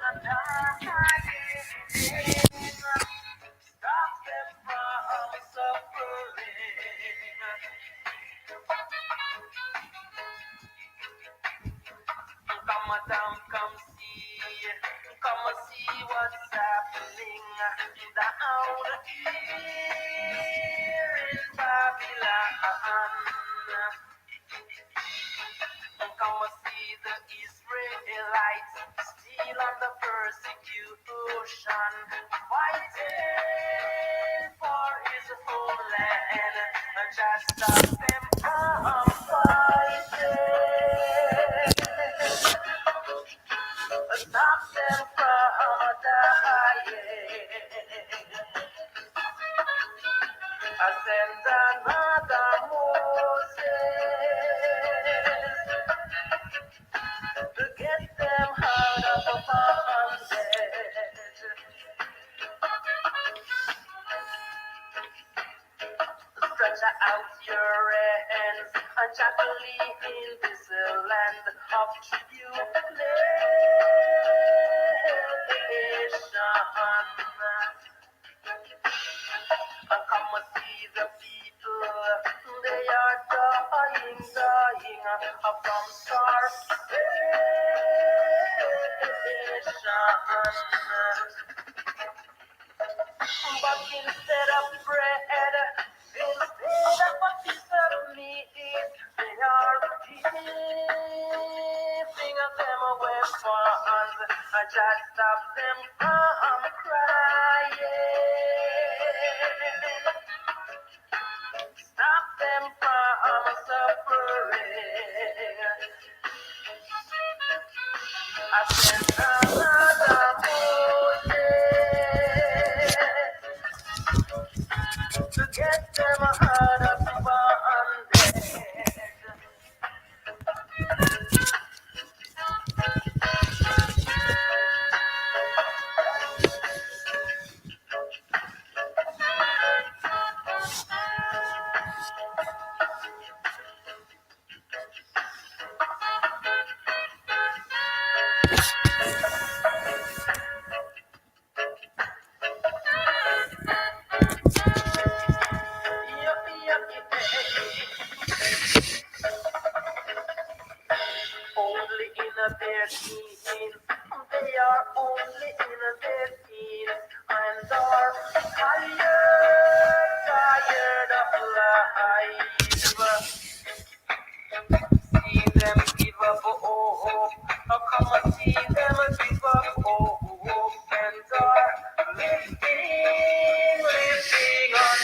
Stop them from suffering. Come on down, come see what's happening down here in Babylon. Come see the Israelites still under persecution, fighting for his homeland, and just stop them from fighting. Stop them from dying. I send another Moses to get them out of bondage. Stretch out your hands and gently in this land of tribulation. Come see the people, they are dying from starvation. But instead of bread, instead of a piece of meat, they are giving them weapons. I just stop them from crying. Stop them from suffering. I send another Moses to get them out of bondage. Only in their teens, they are only in their teens, and are tired of life. See them give up hope, come and see them give up hope, and are living on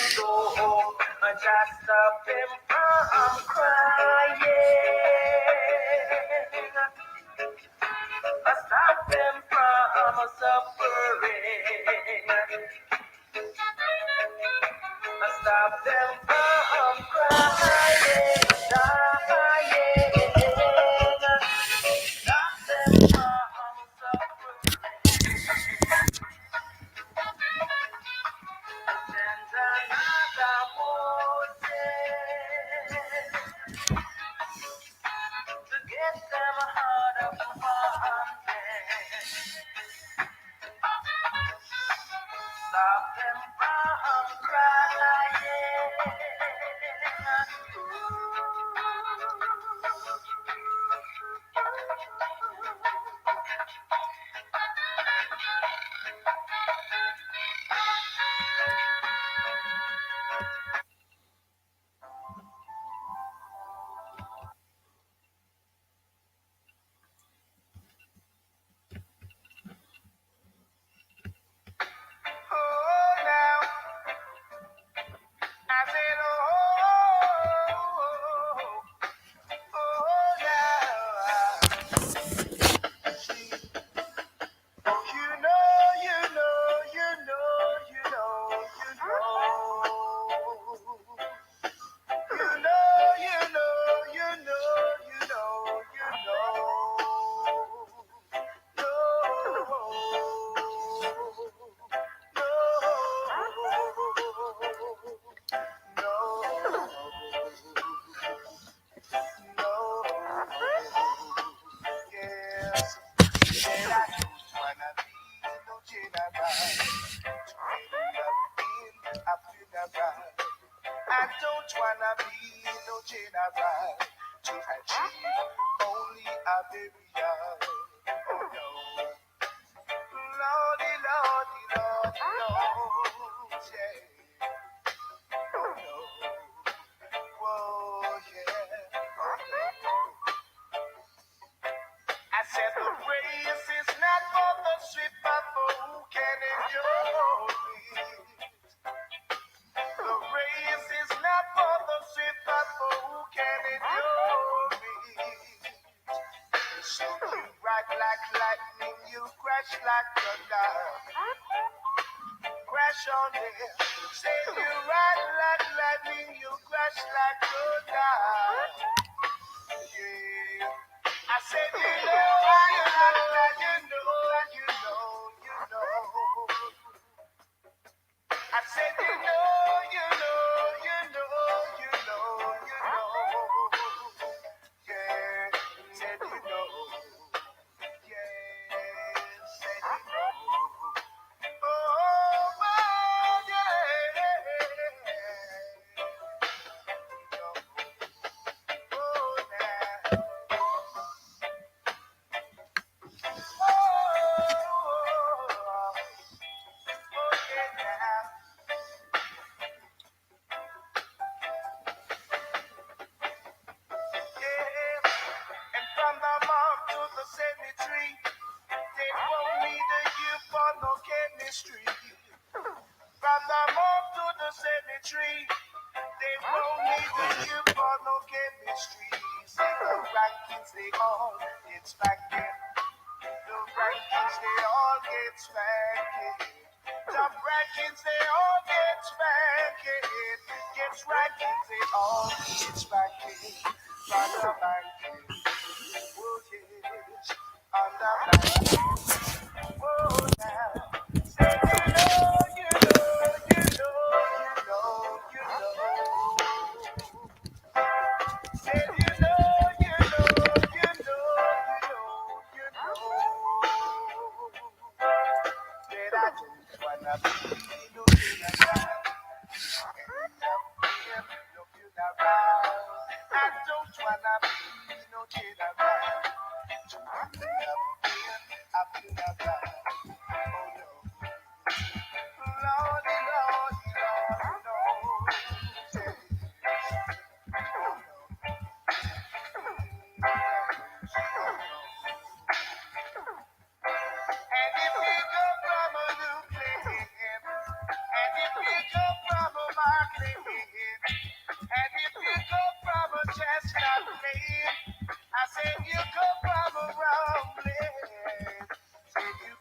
hope. Just stop them from crying. Stop them from suffering. Stop them from crying, dying. Stop them from crying. Oh, now, I said, oh, now. You know, you know, you know, you know, you know. You know, you know, you know, you know, you know. No, yes. Said I don't wanna be no general. To end up being a funeral. I don't wanna be no general to achieve only a burial. Oh no, Lordy, Lordy, Lordy, Lord, yeah. Oh no, whoa, yeah. Oh no. I said the race is not for the swift, but for who can endure it. The race is not for the swift, but for who can endure it. So you ride like lightning, you crash like thunder. Crash on there. Say you ride like lightning, you crash like thunder. Yeah. I said you know, you know, you know, you know, you know. I said, you know, you know, you know, you know, you know. Yeah, said you know. Yeah, said you know. Oh, well, yeah. Oh, now. Oh, yeah, now. Yeah. And from the mob to the cemetery, they won't need a you for no chemistry. From the mob to the cemetery, they won't need a you for no chemistry. See the rankings, they all get spanking. The rankings, they all get spanking. The rankings, they all get spanking. Gets rankings, they all get spanking. From the banking. Oh, yes, on the bank. Oh, now. Say you know, you know, you know, you know, you know. Say you know, you know, you know, you know, you know. Said I don't wanna be no funeral. No funeral. I don't wanna be no general. To end up being a funeral. Oh no. Lordy, Lordy, Lordy, Lord. Say, oh no. Oh no. And if we go from a new plan, and if we go from a marketing, and if you go from a chestnut lane, I said you go from a wrong place. Said you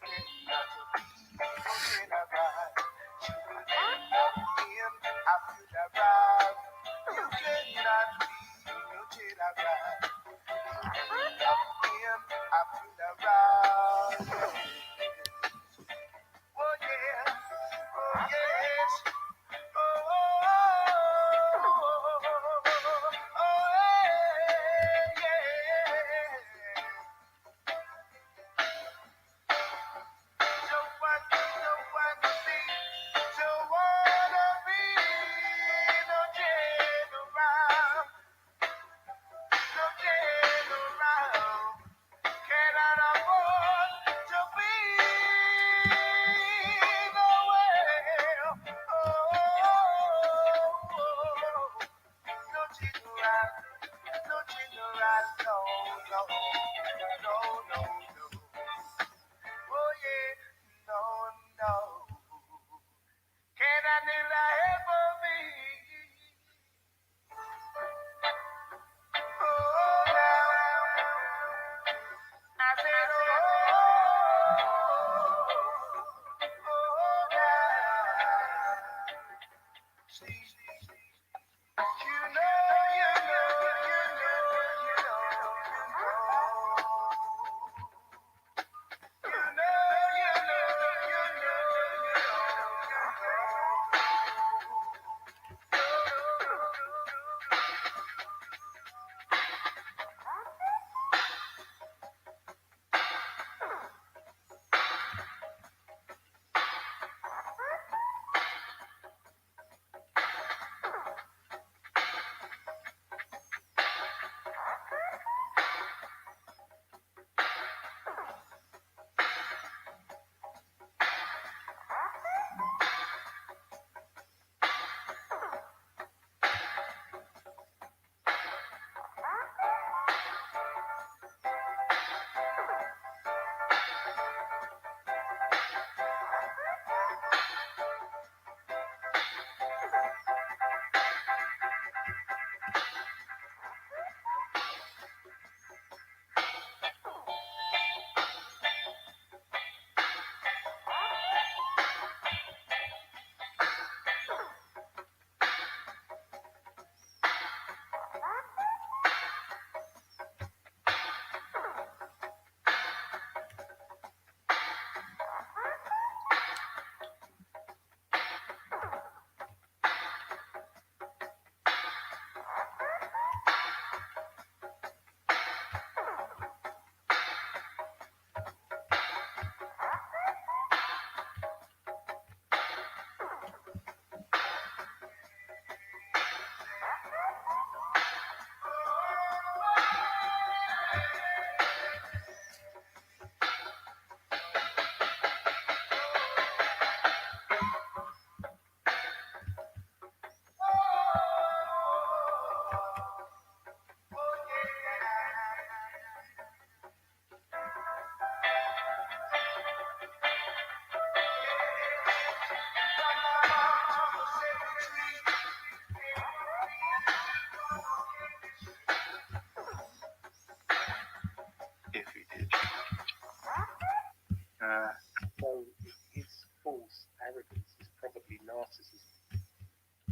So his false arrogance is probably narcissism,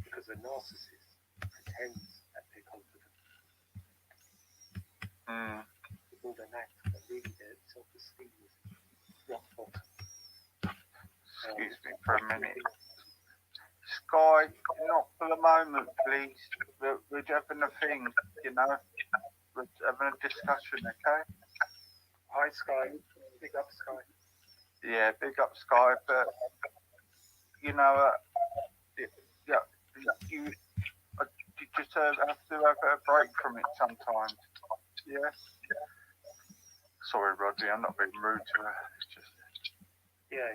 because a narcissist pretends that they're confident. With an act, but really their self-esteem is rock bottom. Excuse me for a minute. Sky, not for the moment, please. We're having a thing, you know. We're having a discussion, okay? Hi, Sky. Big up, Sky. Yeah, big up, Sky. But you know, yeah, you just have to have a break from it sometimes. Yeah. Sorry, Rodney. I'm not being rude to her. It's just Yeah.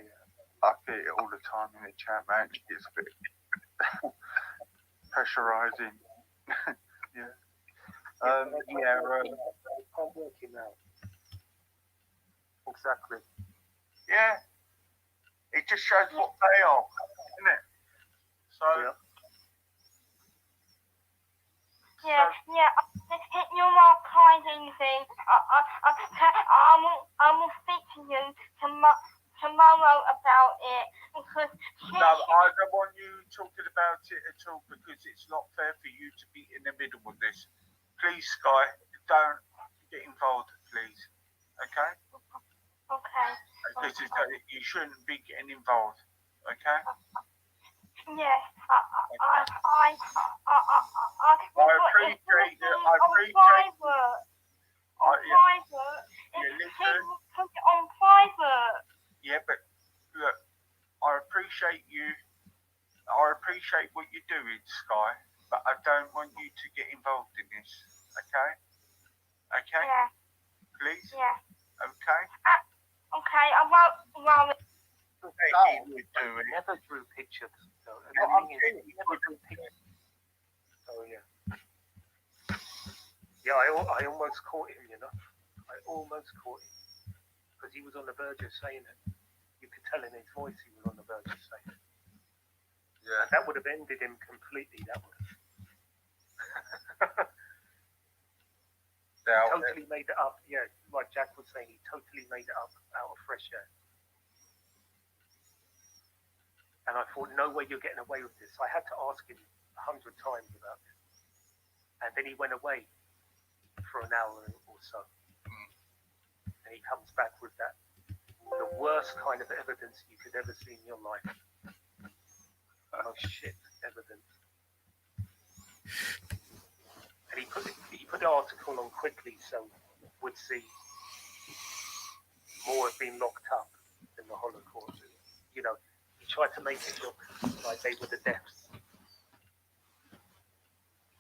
I get it all the time in the chat, man. It's a bit pressurizing. Yeah. Can't work him out. Exactly. Yeah. It just shows what they are, isn't it? So. Yeah. You're more kind anything. I will speak to you tomorrow about it. Because No, I don't want you talking about it at all because it's not fair for you to be in the middle of this. Please, Sky, don't get involved, please. Okay? Okay. Because you shouldn't be getting involved. Okay? Yes. On private. Yeah, but look, I appreciate you. I appreciate what you're doing, Sky, but I don't want you to get involved in this. Okay? Okay? Yeah. Please? Yeah. Okay? Okay, I won't. He would do it. Never drew pictures. So, never drew pictures. Oh, yeah. Yeah, I almost caught him, you know. I almost caught him. Because he was on the verge of saying it. You could tell in his voice he was on the verge of saying it. Yeah. And that would have ended him completely, that would have. Totally made it up. Yeah, like Jack was saying, he totally made it up out of fresh air. And I thought, no way you're getting away with this. I had to ask him 100 times about it. And then he went away for an hour or so. And he comes back with that, the worst kind of evidence you could ever see in your life. Oh shit, evidence. And he put the article on quickly so we'd see more have been locked up in the Holocaust. You know, he tried to make it look like they were the deaths.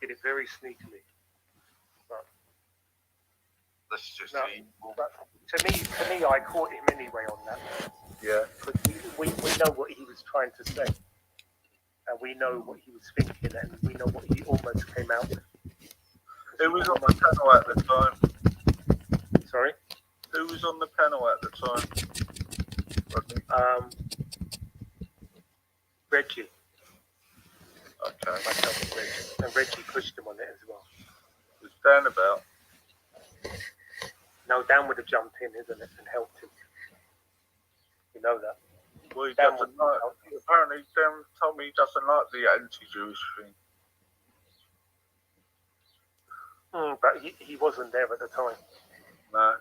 Did it very sneakily. But That's just no, but to me, I caught him anyway on that. Yeah. But we know what he was trying to say. And we know what he was thinking, and we know what he almost came out with. Who was on the panel at the time? Sorry? Who was on the panel at the time? Reggie. Okay. Myself and Reggie. And Reggie pushed him on it as well. Was Dan about? No, Dan would have jumped in, isn't it, and helped him. You know that. Well, he doesn't like. Apparently, Dan told me he doesn't like the anti-Jewish thing. But he wasn't there at the time. No.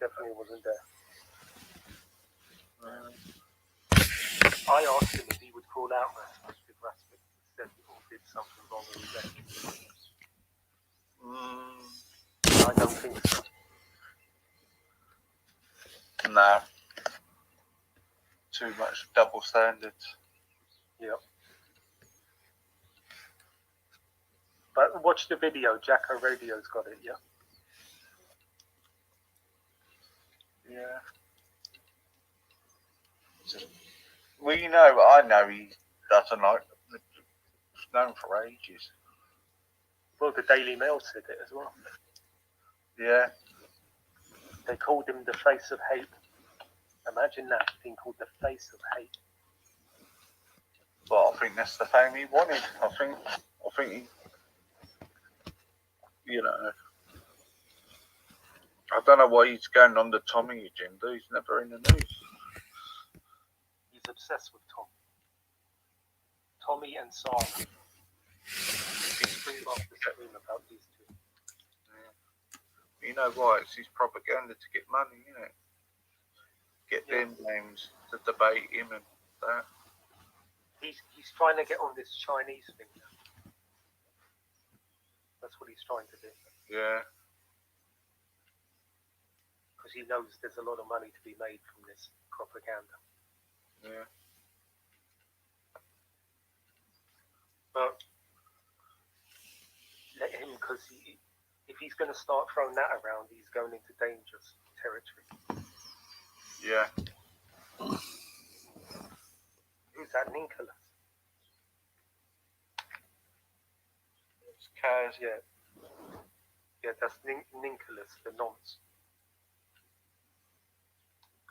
Definitely wasn't there. I asked him if he would call out Rasmus said or did something wrong with his leg. I don't think so. No. Too much double standards. Yep. But watch the video. Jacko Radio's got it, yeah? Yeah. Well, you know, I know he doesn't like. It's known for ages. Well, the Daily Mail said it as well. Yeah. They called him the face of hate. Imagine that, being called the face of hate. Well, I think that's the fame he wanted. I think he, you know, I don't know why he's going on the Tommy agenda. He's never in the news. He's obsessed with Tom. Tommy and Sarah. Stream after stream about these two. You know why? It's his propaganda to get money, you know. Get them names to debate him and that. He's trying to get on this Chinese thing now. That's what he's trying to do. Yeah. Because he knows there's a lot of money to be made from this propaganda. Yeah. But let him, because if he's going to start throwing that around, he's going into dangerous territory. Yeah. Who's that, Nicholas? It's Kaz. Yeah. Yeah, that's Nicholas, the nonce.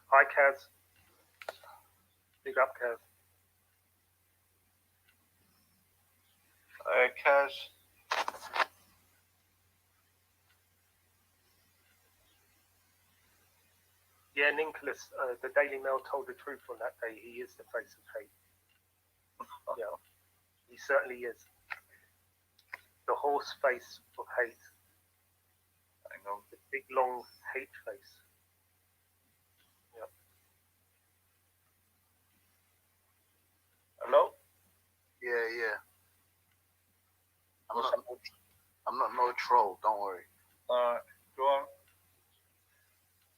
Hi, Kaz. Big up, Kaz. Kaz. Yeah, Nicholas, the Daily Mail told the truth on that day. He is the face of hate. Yeah, he certainly is. The horse face of hate. Hang on. The big, long hate face. Yeah. Hello? Yeah. I'm not no troll. Don't worry. Go on.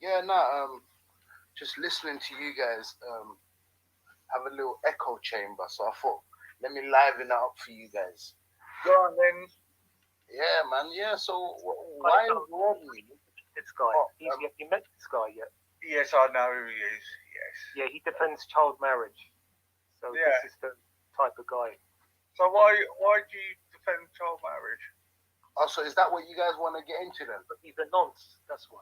Yeah, just listening to you guys have a little echo chamber. So I thought, let me liven it up for you guys. Go on then. Yeah, man. Yeah. So why is Rodney? This guy. Oh, Have you met this guy yet? Yes, I know who he is. Yes. Yeah, he defends child marriage. So Yeah. this is the type of guy. So why do you defend child marriage? Oh, so is that what you guys want to get into then? But he's a nonce, that's why.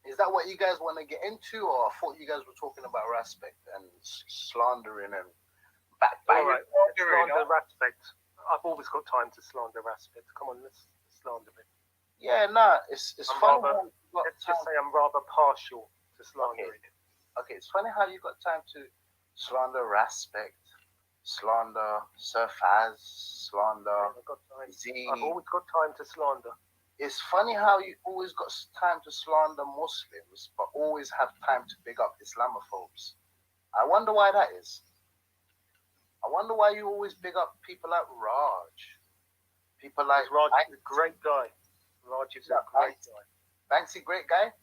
Is that what you guys want to get into, or I thought you guys were talking about respect and slandering and backbiting? All right, slander respect. I've always got time to slander respect. Come on, let's slander it. Yeah, it's funny. Let's just say I'm rather partial to slandering it. Okay, it's funny how you got time to slander respect, slander Sir Faz, slander I've got time. Z. I've always got time to slander. It's funny how you always got time to slander Muslims, but always have time to big up Islamophobes. I wonder why that is. I wonder why you always big up people like Raj. People like Raj is a great guy. Raj is a great guy. Banksy, great guy.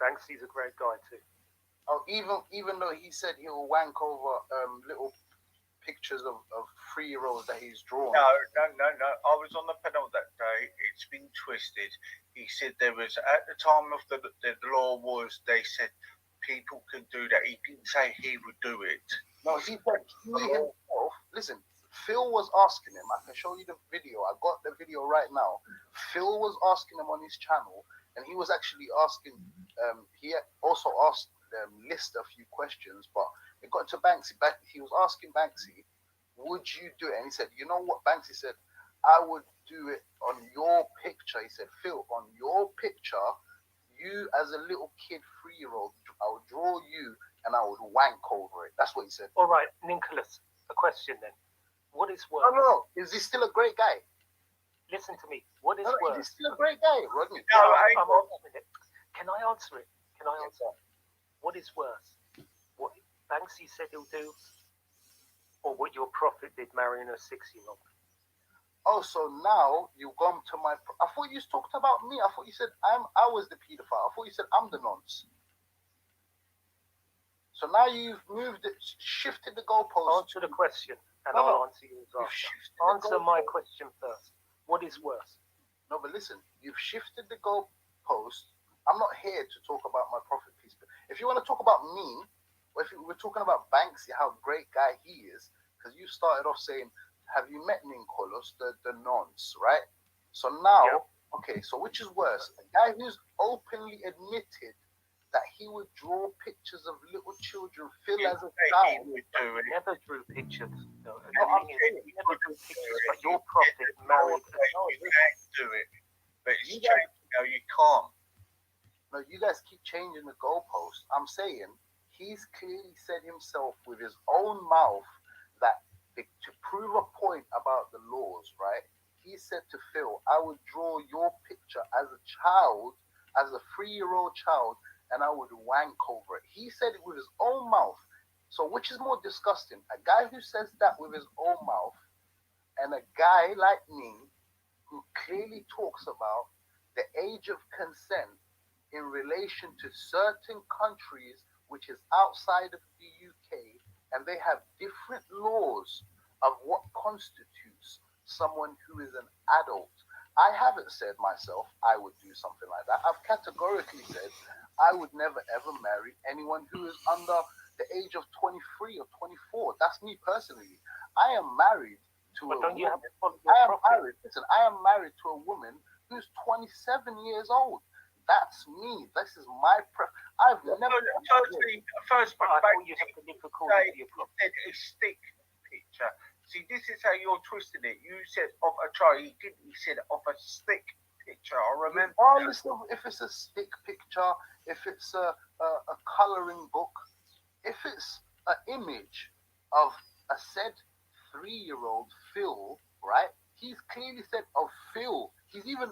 Banksy's a great guy too. Oh, even though he said he'll wank over little pictures of 3-year-olds that he's drawn. No. I was on the panel that day. It's been twisted. He said there was, at the time of the law was, they said people can do that. He didn't say he would do it. No, he said he himself. Listen, Phil was asking him. I can show you the video. I got the video right now. Phil was asking him on his channel, and he was actually asking. He also asked List a few questions, but it got to Banksy. He was asking Banksy, "Would you do it?" And he said, "You know what?" Banksy said, "I would do it on your picture." He said, "Phil, on your picture, you as a little kid, 3-year-old, I would draw you and I would wank over it." That's what he said. All right, Nicholas, a question then. What is worse? No. Is he still a great guy? Listen to me. What is No, worse? he's still a great guy, Rodney. No, I'm answering it. Can I answer it? Can I answer it? What is worse? What Banksy said he'll do, or what your prophet did marrying a 6-year-old? Oh, so now you've gone to my. I thought you talked about me. I thought you said I was the pedophile. I thought you said I'm the nonce. So now you've moved it, shifted the goalpost. Answer the question, and No, I'll no. answer yours You've after. shifted the Answer my goalpost. question first. What is worse? No, but listen, you've shifted the goalpost. I'm not here to talk about my prophet piece. But if you want to talk about me, or if we're talking about Banksy, how great guy he is, because you started off saying, "Have you met Ninkolos, the nonce?" Right? So now, Yeah. okay, so which is worse? A guy who's openly admitted that he would draw pictures of little children, Phil as a He child. would do it. Never drew pictures. No, the I'm thing is, saying he never drew pictures, but your prophet married a You can do it, but it's changed. No, you can't. No, you guys keep changing the goalpost. I'm saying he's clearly said himself with his own mouth that to prove a point about the laws, right? He said to Phil, I would draw your picture as a child, as a 3-year-old child, and I would wank over it. He said it with his own mouth. So which is more disgusting? A guy who says that with his own mouth and a guy like me who clearly talks about the age of consent in relation to certain countries which is outside of the UK, and they have different laws of what constitutes someone who is an adult. I haven't said myself I would do something like that. I've categorically said I would never ever marry anyone who is under the age of 23 or 24. That's me personally. I am married to But a don't you have woman. to follow your I am prophet? married. Listen, I am married to a woman who's 27 years old. That's me. This is my I've never. Firstly, first, I thought you have to live according to your prophet. said a stick picture. See, this is how you're twisting it. You said of a child. He didn't. He said of a stick picture. I remember. Regardless of if it's a stick picture, if it's a coloring book, if it's an image of a said 3-year-old Phil, right? He's clearly said of Phil. He's even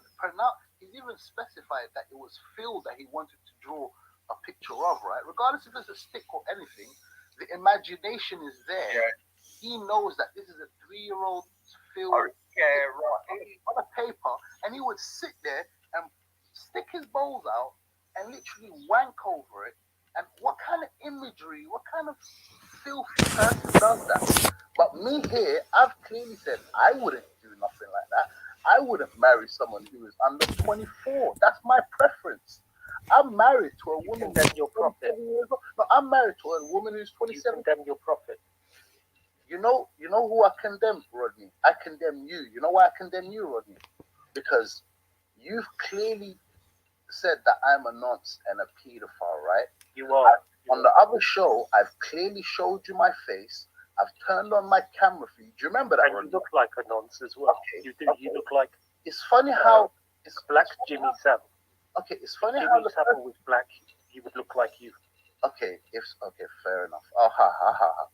specified that it was Phil that he wanted to draw a picture of, right? Regardless if it's a stick or anything, the imagination is there. Yeah. He knows that this is a 3-year-old Phil Oh, yeah, right. on a paper, and he would sit there and stick his balls out and literally wank over it. And what kind of imagery, what kind of filthy person does that? But me here, I've clearly said I wouldn't do nothing like that. I wouldn't marry someone who is under 24. That's my preference. I'm married to a woman condemn that's your prophet. 27 years old. No, I'm married to a woman who's You 27. condemn your prophet. You know who I condemn, Rodney? I condemn you. You know why I condemn you, Rodney? Because you've clearly said that I'm a nonce and a pedophile, right? You are. On the other show, I've clearly showed you my face. I've turned on my camera for you. Do you remember that, And Rodney? you look like a nonce as well. Okay, You do. okay. You look like It's funny how it's black Jimmy Savile. Okay, it's funny Jimmy how the Savile was black. He would look like you. okay, fair enough. Oh, ha ha ha ha.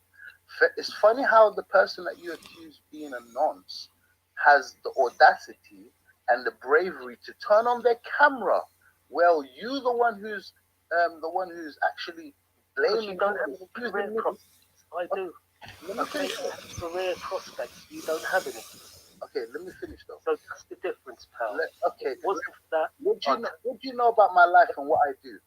It's funny how the person that you accuse being a nonce has the audacity and the bravery to turn on their camera. Well, you the one who's actually Because blaming you don't have any accusing career me. prospects. I do. Let me Okay, finish. you have career prospects. You don't have any. Okay, let me finish though. So that's the difference, pal. Okay, It wasn't that. what do you know about my life and what I do?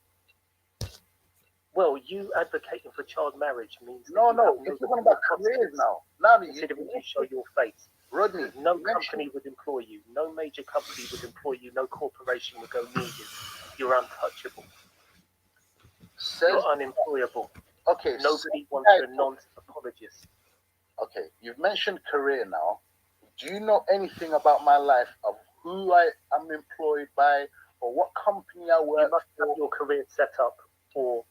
Well, you advocating for child marriage means No, that you have we're talking about career careers prospects. now. Now that Considering you show your face. Rodney, No you mentioned- company would employ you. No major company would employ you. No corporation would go near you. You're untouchable. says You're unemployable. okay. Nobody wants a non-apologist. Okay, you've mentioned career now. Do you know anything about my life of who I am employed by or what company I You work must for? have your career set up, or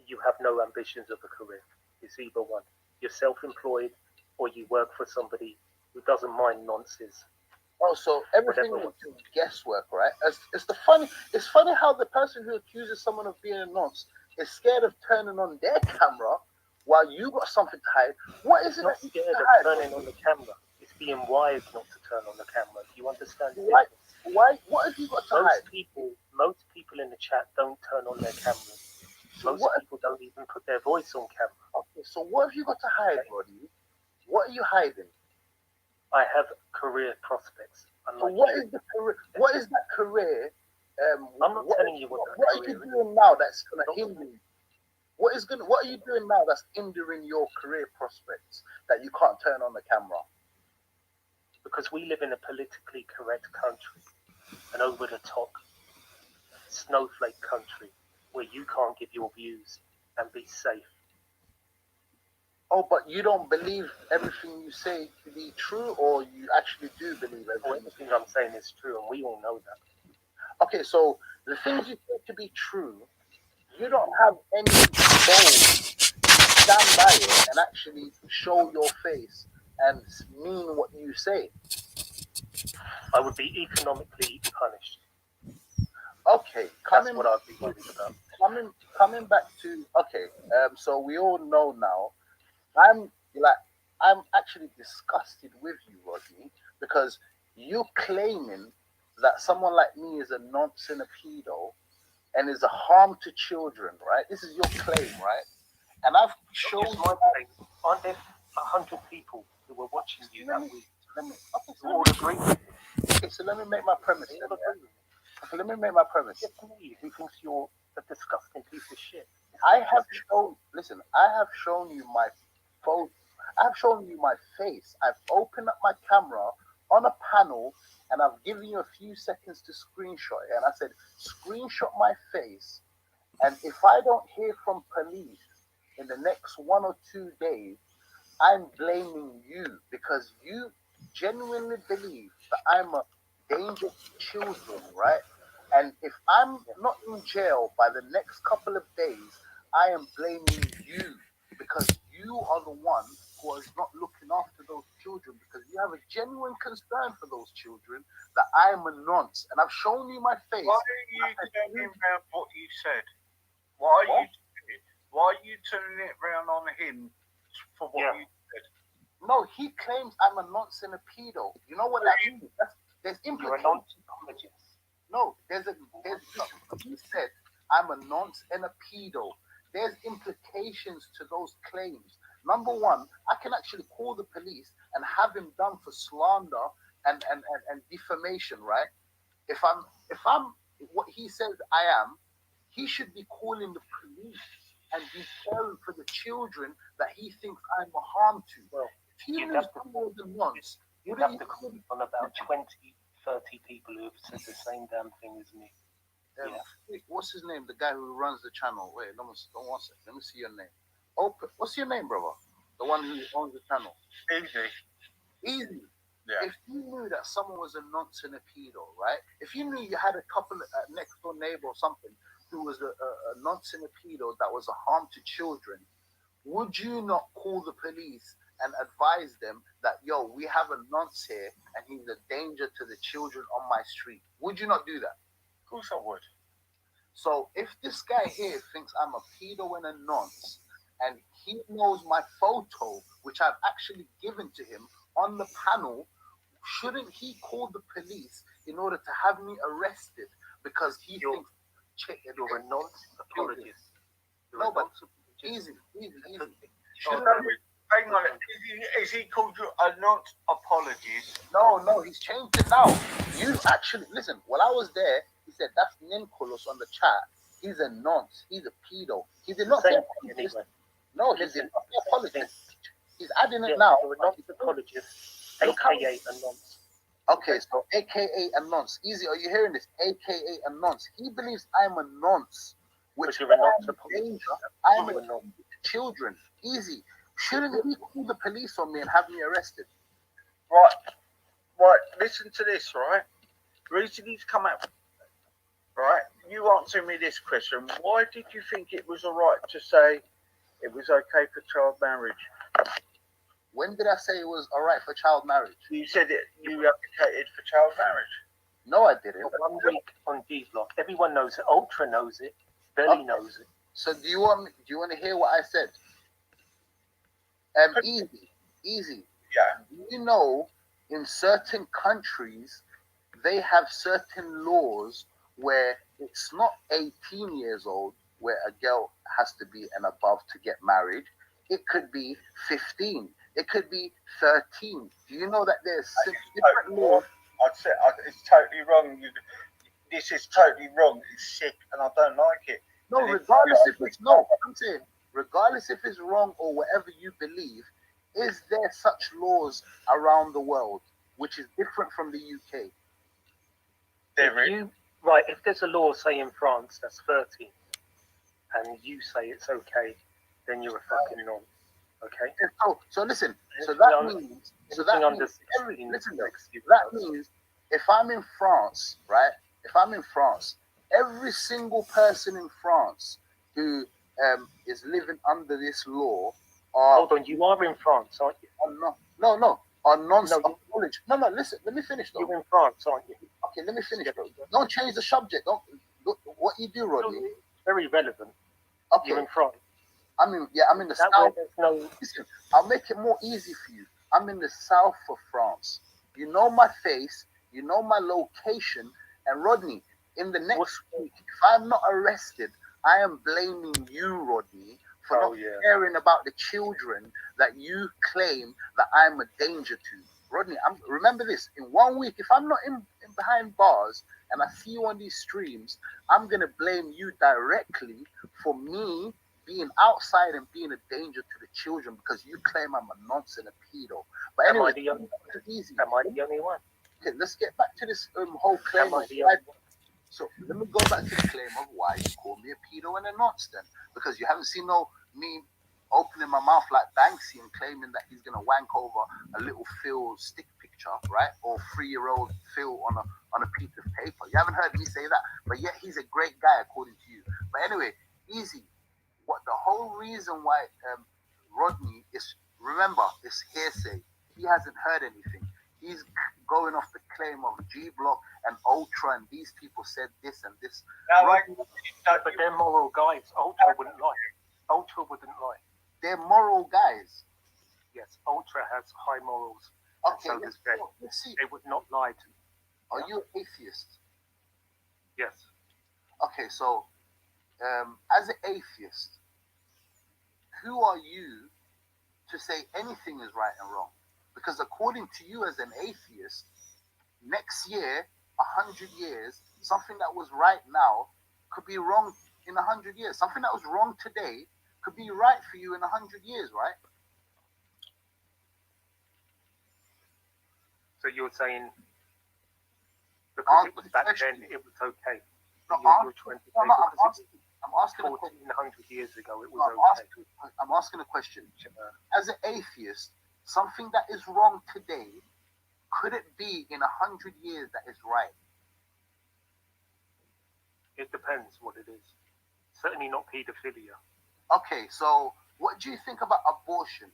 you have no ambitions of a career. It's either one. You're self-employed, or you work for somebody who doesn't mind nonsense. Oh, so everything Whatever. is guesswork, right? It's funny how the person who accuses someone of being a nonce is scared of turning on their camera while you got something to hide. What is It's it not that you scared to of hide? turning on the camera. It's being wise not to turn on the camera. Do you understand the Why? difference? Why? What have you got to hide? Most people in the chat don't turn on their cameras. So Most what? people don't even put their voice on camera. Okay, so what have you got to hide, Rodney? What are you hiding? I have career prospects. So Unlike what you. is the career? What is that career? I'm not telling you what What are you doing now that's gonna Don't- hinder you? What are you doing now that's hindering your career prospects that you can't turn on the camera? Because we live in a politically correct country, an over-the-top snowflake country where you can't give your views and be safe. Oh, but you don't believe everything you say to be true, or you actually do believe Well, everything? everything I'm saying is true, and we all know that. Okay, so the things you say to be true, you don't have any balls to stand by it and actually show your face and mean what you say. I would be economically punished. Okay, That's what I'd be worried about. coming back to okay. So we all know now. I'm actually disgusted with you, Rodney, because you claiming that someone like me is a nonce and a pedo and is a harm to children, right? This is your claim, right? And I've shown Just my claim. Aren't there 100 people who were watching you that week? Who all agree with you? Okay, so let me make my premise. They Then, all agree with you. okay, let me make my premise. Just me, who thinks you're a disgusting piece of shit. I have shown. Listen, I have shown you my photo. I've shown you my face. I've opened up my camera on a panel, and I've given you a few seconds to screenshot it. And I said, screenshot my face, and if I don't hear from police in the next 1 or 2 days, I'm blaming you because you genuinely believe that I'm a danger to children, right? And if I'm not in jail by the next couple of days, I am blaming you because you are the one who is not looking after those children because you have a genuine concern for those children that I am a nonce. And I've shown you my face. Why are you turning around what you said? Why are you turning it round on him for what you said? No, he claims I'm a nonce and a pedo. You know what that means? There's You're a implications. non-psychologist. No, he said I'm a nonce and a pedo. There's implications to those claims. Number one, I can actually call the police and have him done for slander and defamation, right? If I'm what he says I am, he should be calling the police and be caring for the children that he thinks I'm a harm to. Well, if he you'd knew have to- someone was a nonce, You'd wouldn't have to you call on about 20, 30 people who have said the same damn thing as me. What's his name? The guy who runs the channel. Wait, don't one second. Let me see your name. Open. What's your name, brother? The one who owns the channel. Easy. Easy. Yeah. If you knew that someone was a nonce and a pedo, right? If you knew you had a couple next door neighbor or something who was a nonce and a pedo that was a harm to children, would you not call the police and advise them that, yo, we have a nonce here and he's a danger to the children on my street? Would you not do that? Of course I would. So if this guy here thinks I'm a pedo and a nonce, and he knows my photo, which I've actually given to him on the panel, shouldn't he call the police in order to have me arrested because You're a non-apologist. No, but easy. Hang on. Is he called you a non-apologist? No, he's changed it now. You actually listen. While I was there, he said that's Ninkolos on the chat. He's a nonce. He's a pedo. He did not say apologist. Anyway. No, he did not say apologist. He's adding it now. You're a non-apologist, aka a nonce. Okay, so AKA a nonce. Easy, are you hearing this? AKA a nonce. He believes I'm a nonce, which You're a nonce I'm a You're a nonce. children. Easy. Shouldn't he call the police on me and have me arrested? Right. Listen to this, right? The reason he's come out, right? You answer me this question. Why did you think it was all right to say it was okay for child marriage? When did I say it was all right for child marriage? You said it. You advocated for child marriage. No, I didn't. 1 week on D Block. Everyone knows it. Ultra knows it. Belly knows it. So do you want to hear what I said? Easy. Yeah. You know, in certain countries, they have certain laws where it's not 18 years old where a girl has to be and above to get married. It could be 15. It could be 13. Do you know that there's different laws? I'd say it's totally wrong. This is totally wrong. It's sick, and I don't like it. No, regardless if it's no, I'm saying, regardless if it's wrong or whatever you believe, is there such laws around the world which is different from the UK? If there's a law, say in France, that's 13, and you say it's okay, then you're a fucking nonce. Okay. So listen. So that means if I'm in France, right? If I'm in France, every single person in France who is living under this law hold on, you are in France, aren't you? No. Are non-apologist. No, listen, let me finish though. You're in France, aren't you? Okay, let me finish though. Don't change the subject. Don't look what you do, Rodney. Very relevant. Okay, You're in France. I'm in the That way south. there's no. Listen, I'll make it more easy for you. I'm in the south of France. You know my face, you know my location, and Rodney, in the next week, if I'm not arrested, I am blaming you, Rodney, for not caring about the children that you claim that I'm a danger to. Rodney, remember this. In 1 week, if I'm not in behind bars and I see you on these streams, I'm gonna blame you directly for me being outside and being a danger to the children because you claim I'm a nonce and a pedo. But anyway, Am I the only one? Okay, let's get back to this whole claim. Am I the only one? So let me go back to the claim of why you call me a pedo and a nonce then, because you haven't seen me opening my mouth like Banksy and claiming that he's gonna wank over a little Phil stick picture, right? Or 3-year-old Phil on a piece of paper. You haven't heard me say that, but yet he's a great guy according to you. But anyway, easy. What the whole reason why Rodney is, remember, it's hearsay. He hasn't heard anything. He's going off the claim of G Block and Ultra, and these people said this and this. But they're moral guys. Ultra wouldn't lie. Ultra wouldn't lie. They're moral guys. Yes, Ultra has high morals. Okay, so does Ben. let's see. They would not lie to me. Are you an atheist? Yes. Okay, so as an atheist, who are you to say anything is right and wrong? Because according to you as an atheist, next year, 100 years, something that was right now could be wrong in 100 years. Something that was wrong today could be right for you in 100 years, right? So you're saying because it was back then, it was okay. I'm asking 1400 years ago, it was okay. I'm asking a question. As an atheist, something that is wrong today, could it be in 100 years that is right? It depends what it is. Certainly not paedophilia. Okay, so what do you think about abortion?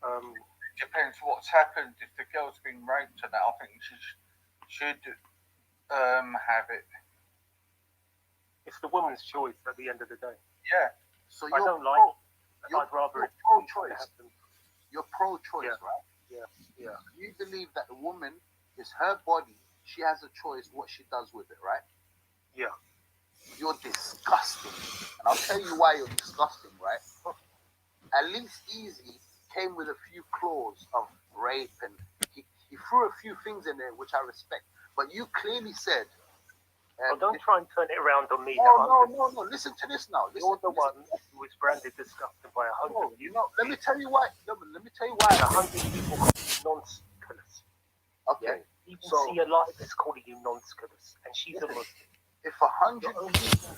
It depends what's happened. If the girl's been raped and that, I think she should have it. It's the woman's choice at the end of the day. Yeah. So I don't like it. I'd rather it's pro-choice. You're pro-choice, right? Yeah. You believe that a woman is her body. She has a choice what she does with it, right? Yeah. You're disgusting. And I'll tell you why you're disgusting, right? At least Easy came with a few claws of rape and he threw a few things in there, which I respect. But you clearly said... well, don't try and turn it around on me. No. Listen to this now. You're the one who was branded disgusting by 100 people. Let me tell you why. Let me tell you why. 100 people call you nonce-cullous. Okay. Yeah? Even see alive is calling you nonce-cullous. And she's a Muslim. If 100 people...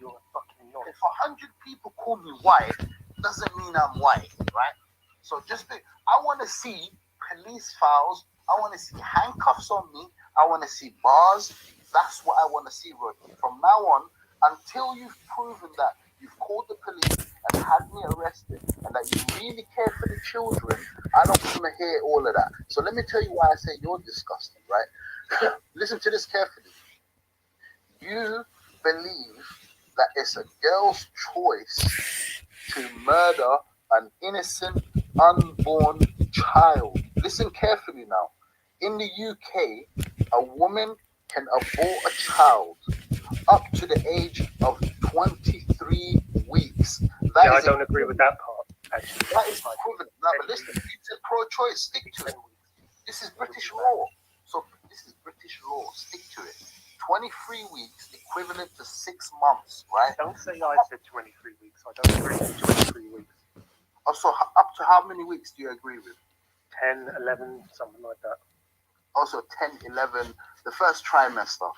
You're a fucking nonce. If 100 people call me white, doesn't mean I'm white, right? So I want to see police files. I want to see handcuffs on me. I want to see bars. That's what I want to see, Rodney. From now on, until you've proven that you've called the police and had me arrested and that you really care for the children, I don't want to hear all of that. So let me tell you why I say you're disgusting, right? Listen to this carefully. You believe that it's a girl's choice to murder an innocent, unborn child. Listen carefully now. In the UK, a woman can abort a child up to the age of 23 weeks. I don't agree with that part, actually. That is equivalent. No, but listen, it's a pro-choice. Stick to it. This is British law. So this is British law. Stick to it. 23 weeks, equivalent to 6 months, right? Don't say I said 23 weeks. I don't agree with 23 weeks. Oh, so up to how many weeks do you agree with? 10, 11, something like that. Also 10, 11, the first trimester.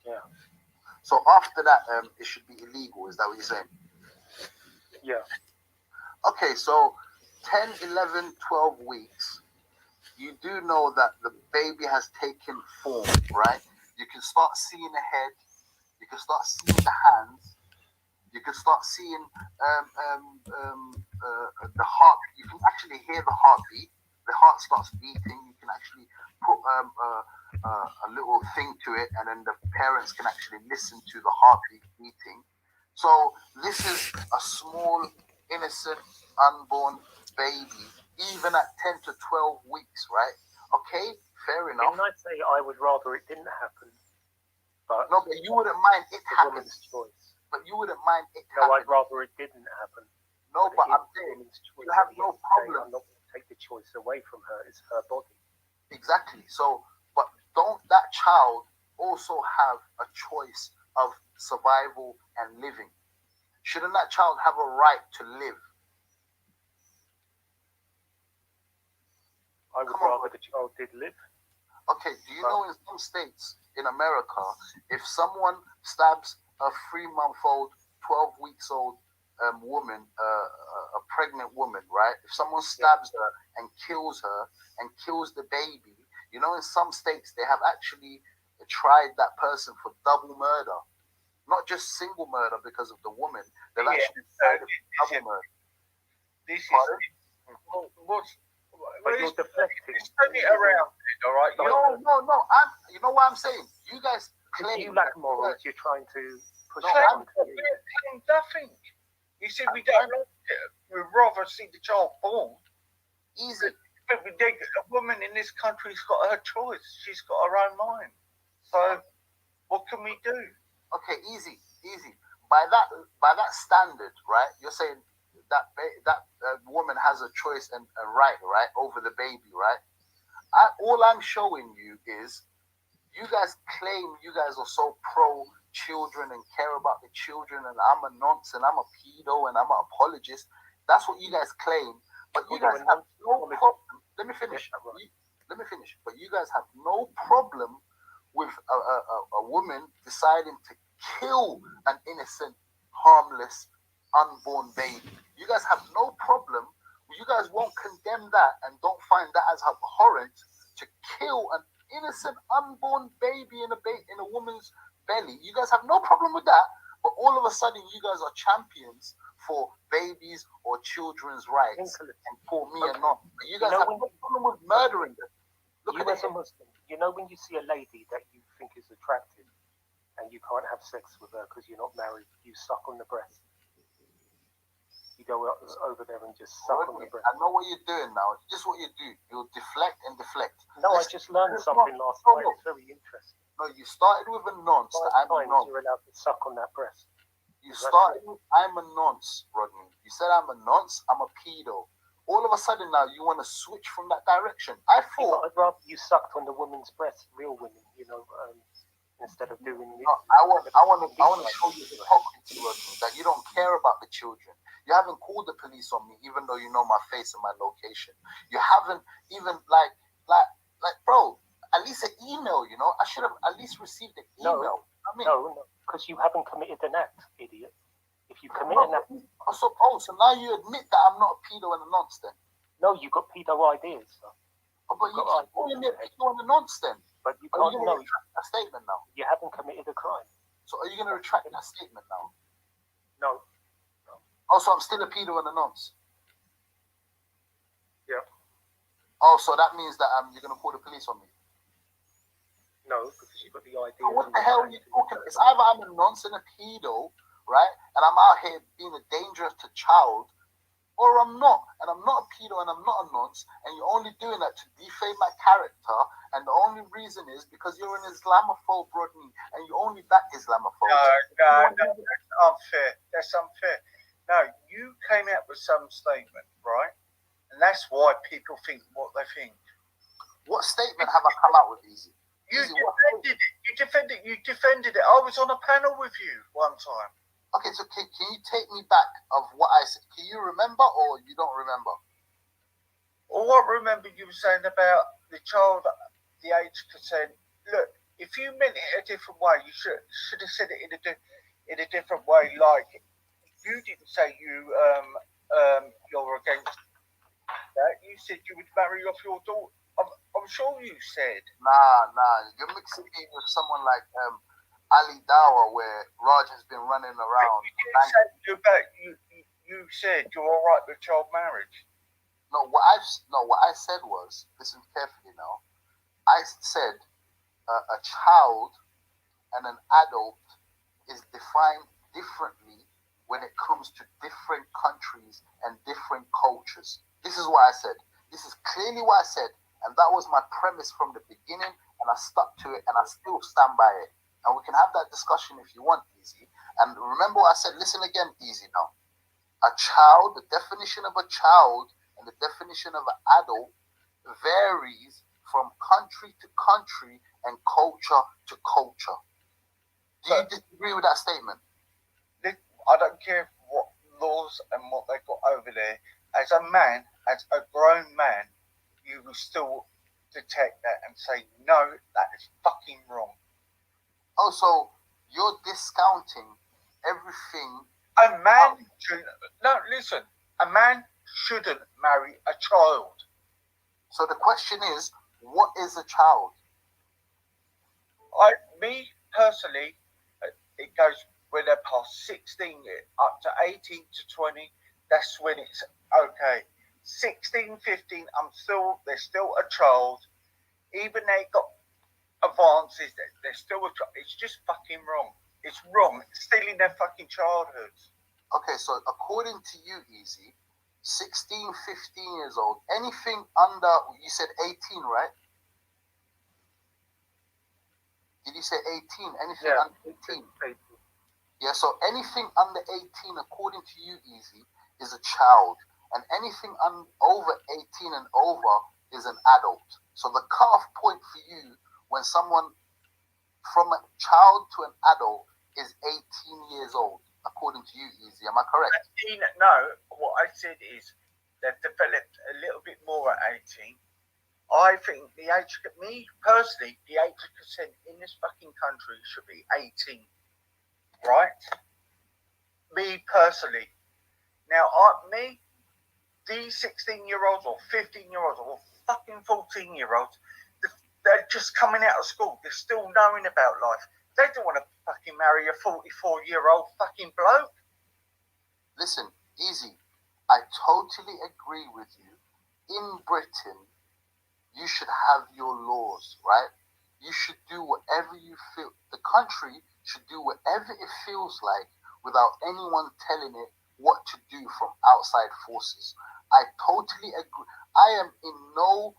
Yeah. So after that, it should be illegal. Is that what you're saying? Yeah. Okay, so 10, 11, 12 weeks, you do know that the baby has taken form, right? You can start seeing the head. You can start seeing the hands. You can start seeing the heart. You can actually hear the heartbeat. The heart starts beating. You can actually put a little thing to it, and then the parents can actually listen to the heartbeat beating. So this is a small, innocent, unborn baby, even at 10 to 12 weeks, right? Okay, fair enough. Didn't I say I would rather it didn't happen? But No, but you wouldn't mind it the happening. woman's choice. But you wouldn't mind it No, happening. I'd rather it didn't happen. No, but it I'm is the saying woman's choice. you have At the no end of the day, problem. I'm not going to take the choice away from her. It's her body. Exactly. So, but don't that child also have a choice of survival and living? Shouldn't that child have a right to live? I would Come on, rather the child did live. Okay, do you know in some states in America, if someone stabs a 3-month-old, 12 weeks old woman, a pregnant woman, right? If someone stabs her and kills the baby, you know, in some states they have actually tried that person for double murder, not just single murder because of the woman. They've actually tried it for double murder. This is Pardon? But you're deflecting. Just turn it around, all right? No. You know what I'm saying? You guys claim You lack morals. You're trying to push No, that I'm- onto me. Saying nothing. You said we don't like it. We'd rather see the child born. easy. But a woman in this country's got her choice. She's got her own mind. So what can we do? Okay, easy. By that standard, right? You're saying that woman has a choice and a right over the baby, right? All I'm showing you is you guys claim you guys are so pro children and care about the children, and I'm a nonce and I'm a pedo and I'm an apologist. That's what you guys claim, but you guys have no problem. Let me finish. But you guys have no problem with a woman deciding to kill an innocent, harmless, unborn baby. You guys have no problem. You guys won't condemn that and don't find that as abhorrent to kill an innocent, unborn baby in a woman's belly. You guys have no problem with that. But all of a sudden, you guys are champions for babies or children's rights and for me and not. You guys have no problem with murdering them. Look You at as a Muslim, you know when you see a lady that you think is attractive and you can't have sex with her because you're not married, you suck on the breast. You go over there and just suck on the breast. I know what you're doing now. It's just what you do. You'll deflect and deflect. No, I just learned something last night. It's very interesting. No, you started with a nonce that I'm a nonce. You're allowed to suck on that breast. You started with I'm a nonce, Rodney. You said I'm a nonce, I'm a pedo. All of a sudden now you want to switch from that direction. I thought I'd rather you sucked on the woman's breast, real women, instead of doing. No, I want to show you hypocrisy, Rodney, that you don't care about the children. You haven't called the police on me, even though you know my face and my location. You haven't even like, bro. At least an email, I should have at least received an email. No, because you haven't committed an act, idiot. If you commit an act. So now you admit that I'm not a pedo and a nonce then? No, you got pedo ideas. So. But you keep calling me a pedo and a nonce then? But you Are can't you going to retract that statement now? You haven't committed a crime. So are you going to retract that statement now? No. Also, I'm still a pedo and a nonce. Yeah. Oh, so that means that you're going to call the police on me? No, because you've got the idea. What the hell are you talking? It's either I'm a nonce and a pedo, right? And I'm out here being a danger to child, or I'm not. And I'm not a pedo and I'm not a nonce, and you're only doing that to defame my character. And the only reason is because you're an Islamophobe, Rodney, and you only back Islamophobes. No, that's unfair. That's unfair. No, you came out with some statement, right? And that's why people think what they think. What statement have I come out with, Easy? You defended it. I was on a panel with you one time. Okay, so can you take me back of what I said? Can you remember or you don't remember? All I remember you were saying about the child, the age consent. Look, if you meant it a different way, you should have said it in a different way. Like you didn't say you're against that. You said you would marry off your daughter. I'm sure you said. Nah. You're mixing me with someone like Ali Dawa, where Raj has been running around. You said you're all right with child marriage. No, what I said was, listen carefully now. I said a child and an adult is defined differently when it comes to different countries and different cultures. This is why I said, this is clearly what I said, and that was my premise from the beginning, and I stuck to it, and I still stand by it. And we can have that discussion if you want, Easy. And remember what I said, listen again, Easy now. A child, the definition of a child and the definition of an adult varies from country to country and culture to culture. Do you disagree with that statement? I don't care what laws and what they've got over there. As a man, as a grown man, you will still detect that and say, no, that is fucking wrong. Oh, so you're discounting everything. A man shouldn't. No, listen. A man shouldn't marry a child. So the question is, what is a child? Me personally, it goes when they're past 16, up to 18 to 20. That's when it's okay. 16, 15, they're still a child. Even they got advances, they're still a child. It's just fucking wrong. It's wrong. It's stealing their fucking childhoods. Okay, so according to you, Easy, 16, 15 years old, anything under, you said 18, right? Did you say 18? Anything under 18? Yeah, so anything under 18, according to you, Easy, is a child. And anything over 18 and over is an adult. So the cutoff point for you when someone from a child to an adult is 18 years old, according to you, Easy. Am I correct? 18, no, what I said is they've developed a little bit more at 18. I think the age, me personally, the age of consent in this fucking country should be 18. Right? Me personally. Now, these 16-year-olds or 15-year-olds or fucking 14-year-olds, they're just coming out of school. They're still knowing about life. They don't want to fucking marry a 44-year-old fucking bloke. Listen, Easy, I totally agree with you. In Britain, you should have your laws, right? You should do whatever you feel. The country should do whatever it feels like without anyone telling it what to do from outside forces. I totally agree. I am in no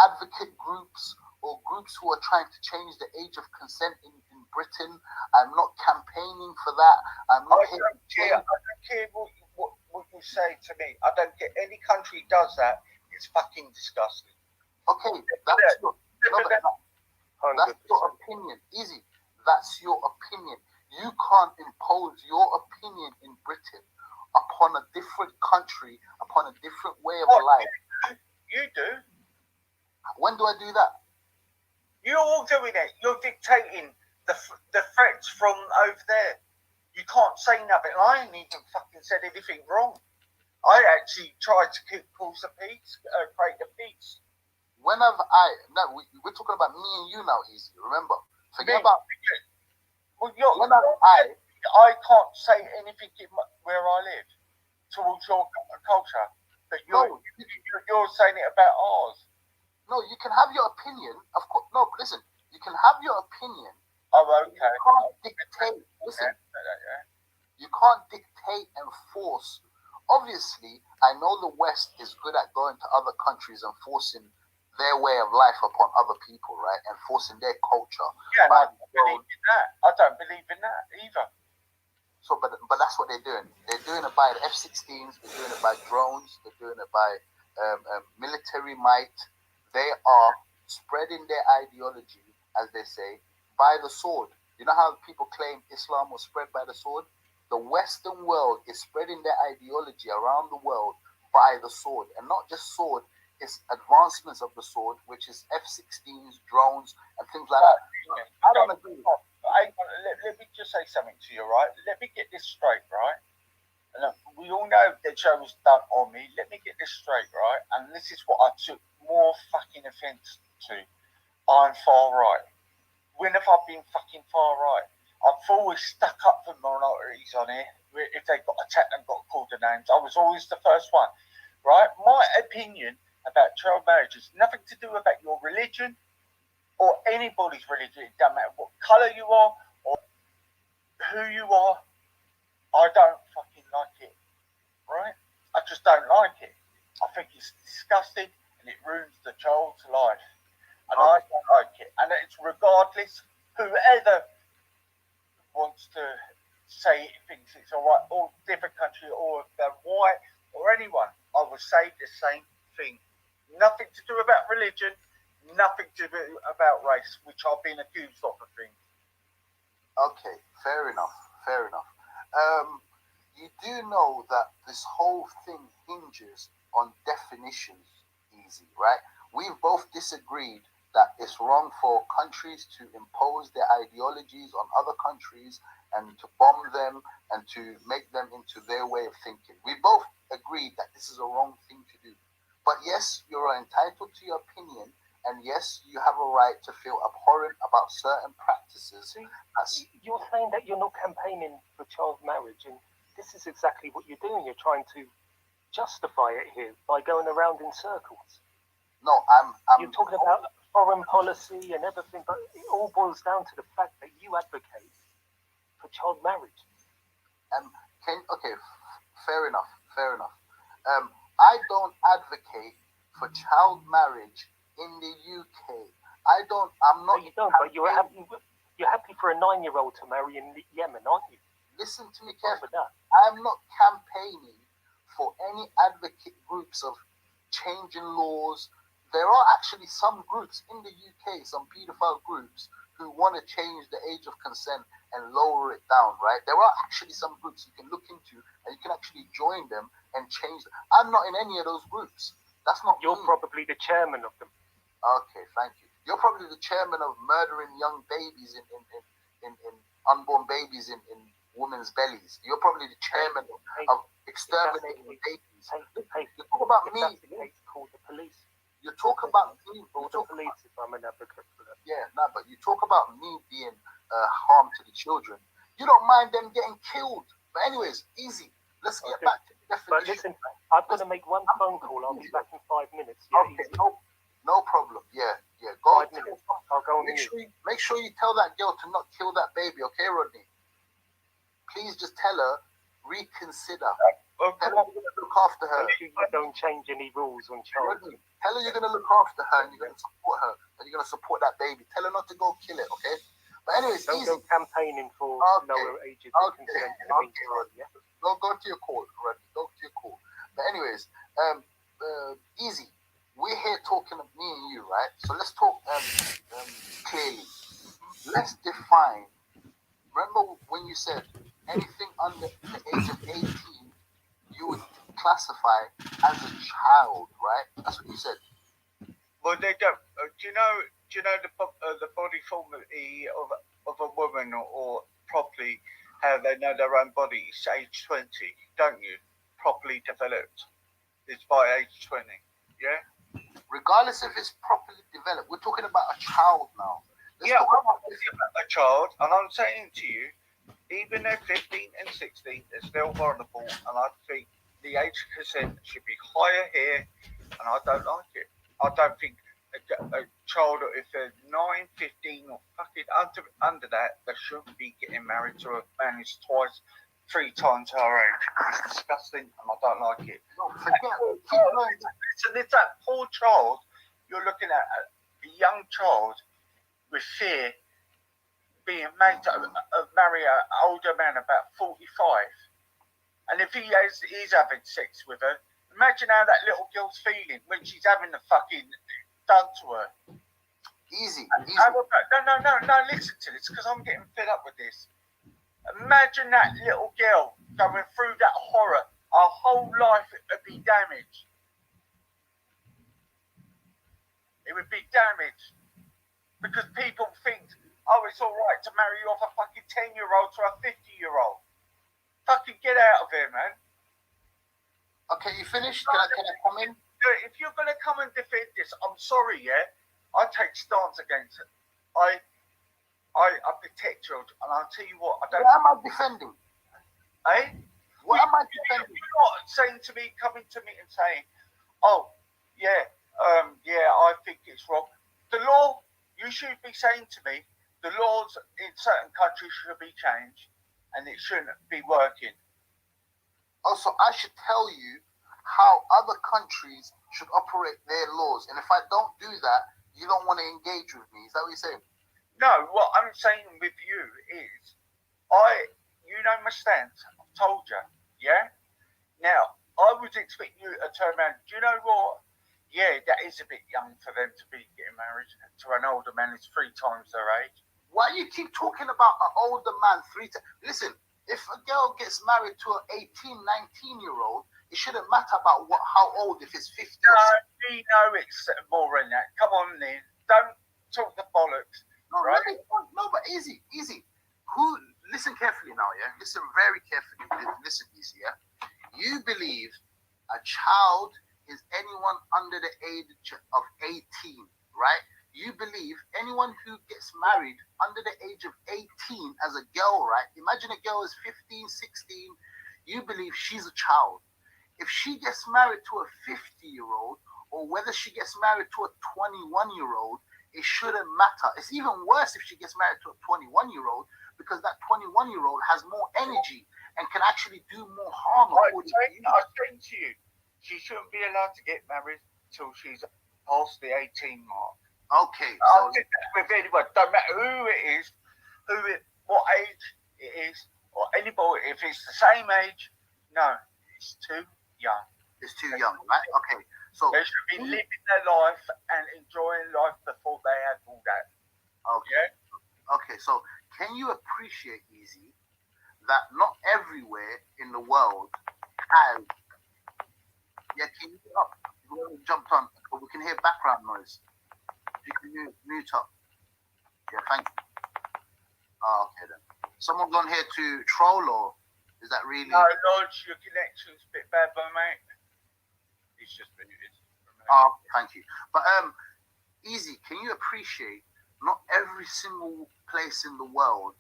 advocate groups or groups who are trying to change the age of consent in Britain. I'm not campaigning for that. I'm not I don't care what you say to me. I don't care. Any country does that. It's fucking disgusting. Okay, that's your opinion. Easy. That's your opinion. You can't impose your opinion in Britain upon a different country, upon a different way of life. You do. When do I do that? You're all doing it. You're dictating the threats from over there. You can't say nothing. I ain't even fucking said anything wrong. I actually tried to cause the peace, create the peace. When have I? No, we're talking about me and you now, Easy. Remember, forget about. Well, when have I can't say anything where I live towards your culture, but you're saying it about ours. No, you can have your opinion. Of course, no. Listen, you can have your opinion. Oh, okay. You can't dictate. Listen, you can't dictate and force. Obviously, I know the West is good at going to other countries and forcing their way of life upon other people, right? And forcing their culture. Yeah, I don't believe in that. I don't believe in that either. So, but that's what they're doing. They're doing it by the F-16s. They're doing it by drones. They're doing it by military might. They are spreading their ideology, as they say, by the sword. You know how people claim Islam was spread by the sword? The Western world is spreading their ideology around the world by the sword. And not just sword, it's advancements of the sword, which is F-16s, drones, and things like that. I don't agree. Let me just say something to you, right? Let me get this straight, right? And we all know the show was done on me. Let me get this straight, right? And this is what I took more fucking offence to. I'm far right. When have I been fucking far right? I've always stuck up for minorities on here. If they got attacked and got called the names, I was always the first one, right? My opinion about child marriage is nothing to do about your religion or anybody's religion, it doesn't matter what colour you are or who you are, I don't fucking like it, right? I just don't like it. I think it's disgusting and it ruins the child's life. And I don't like it. And it's regardless, whoever wants to say it thinks it's all right, or different country, or if they're white, or anyone, I will say the same thing. Nothing to do about religion, nothing to do about race, which I've been accused of things. Okay, fair enough. You do know that this whole thing hinges on definitions, easy, right? We've both disagreed that it's wrong for countries to impose their ideologies on other countries and to bomb them and to make them into their way of thinking. We both agreed that this is a wrong thing to do. But yes, you're entitled to your opinion, and yes, you have a right to feel abhorrent about certain practices. See, you're saying that you're not campaigning for child marriage, and this is exactly what you're doing. You're trying to justify it here by going around in circles. No, You're talking about foreign policy and everything, but it all boils down to the fact that you advocate for child marriage. Fair enough. I don't advocate for child marriage in the UK. I'm not. No, you don't. But you're happy for a 9-year-old to marry in Yemen, aren't you? Listen to me What's carefully. with that? I'm not campaigning for any advocate groups of changing laws. There are actually some groups in the UK, some paedophile groups, who want to change the age of consent and lower it down, right? There are actually some groups you can look into and you can actually join them and change them. I'm not in any of those groups. That's not You're me. probably the chairman of them. Okay, thank you. You're probably the chairman of murdering young babies in unborn babies in women's bellies. You're probably the chairman of exterminating babies. You talk about me. Call the police. You talk about me. Call the police if I'm an advocate for that. Yeah, no, but you talk about me being harm to the children. You don't mind them getting killed. But anyways, easy. Let's get back to the definition. But listen, I've got to make one phone call. I'll be back in 5 minutes. Yeah, Okay, easy. no problem. Yeah. Go 5 minutes. I'll go on make sure you tell that girl to not kill that baby, okay, Rodney? Please just tell her, reconsider. Tell her you're going to look after her. Make sure you don't change any rules on child. Rodney, tell her you're going to look after her and you're going to support her and you're going to support that baby. Tell her not to go kill it, okay? But anyways, Don't easy. go campaigning for lower ages of consent. Yeah. Go to your call, Rodney. Go to your call. But anyways, easy. We're here talking of me and you, right? So let's talk clearly. Let's define. Remember when you said anything under the age of 18, you would classify as a child, right? That's what you said. Well, they don't. Do you know the body form of a woman or properly how they know their own body is age 20, don't you? Properly developed. It's by age 20. Yeah. Regardless if it's properly developed, we're talking about a child now. I'm talking about a child, and I'm saying to you, even at 15 and 16, they're still vulnerable, and I think the age of consent should be higher here, and I don't like it. I don't think a child, if they're 9, 15, or fucking under that, they shouldn't be getting married to a man who's 3 times her age. It's disgusting, and I don't like it. No, forget. Listen, it's that poor child. You're looking at a young child with fear being made to marry an older man about 45. And if he's having sex with her, imagine how that little girl's feeling when she's having the fucking done to her. Easy. No, listen to this, because I'm getting fed up with this. Imagine that little girl going through that horror. Her whole life would be damaged. It would be damaged. Because people think, oh, it's all right to marry off a fucking 10-year-old to a 50-year-old. Fucking get out of here, man. Okay, you finished? Can I come in? If you're going to come and defend this, I'm sorry, yeah? I take stance against it. I protect children, and I'll tell you what, I don't... What am I defending? Eh? What am I defending? You're not saying to me, coming to me and saying, oh, yeah, I think it's wrong. The law, you should be saying to me the laws in certain countries should be changed and it shouldn't be working. Also, I should tell you how other countries should operate their laws. And if I don't do that, you don't want to engage with me. Is that what you're saying? No, what I'm saying with you is, you know my stance. I've told you, yeah? Now, I was expecting you to turn around. Do you know what? Yeah, that is a bit young for them to be getting married to an older man who's 3 times their age. Why you keep talking about an older man 3 times? Listen, if a girl gets married to an 18, 19-year-old, it shouldn't matter about how old, if it's 50 no, or 60. we know it's more than that. Come on, then. Don't talk the bollocks. No, right? no, but easy. Listen carefully now, yeah? Listen very carefully. Listen easy, yeah? You believe a child is anyone under the age of 18, right? You believe anyone who gets married under the age of 18 as a girl, right? Imagine a girl is 15, 16. You believe she's a child. If she gets married to a 50-year-old, or whether she gets married to a 21-year-old, it shouldn't matter. It's even worse if she gets married to a 21-year-old, because that 21-year-old has more energy and can actually do more harm. I think to you, she shouldn't be allowed to get married till she's past the 18 mark. Okay, so I think that's with anyone. Don't matter who it is, what age it is, or anybody. If it's the same age, no, it's too young. It's too young, right? Okay, so they should be living their life and enjoying life before they have all that. Okay. Yeah? Okay, so can you appreciate, Easy, that not everywhere in the world has... Yeah, can you get up? You jumped on, but we can hear background noise. You can mute up. Yeah, thank you. Oh, okay then. Someone gone here to troll, or is that really? No, Lodge, your connection's a bit bad, but mate. It's just muted. Oh, thank you. But Easy, can you appreciate not every single place in the world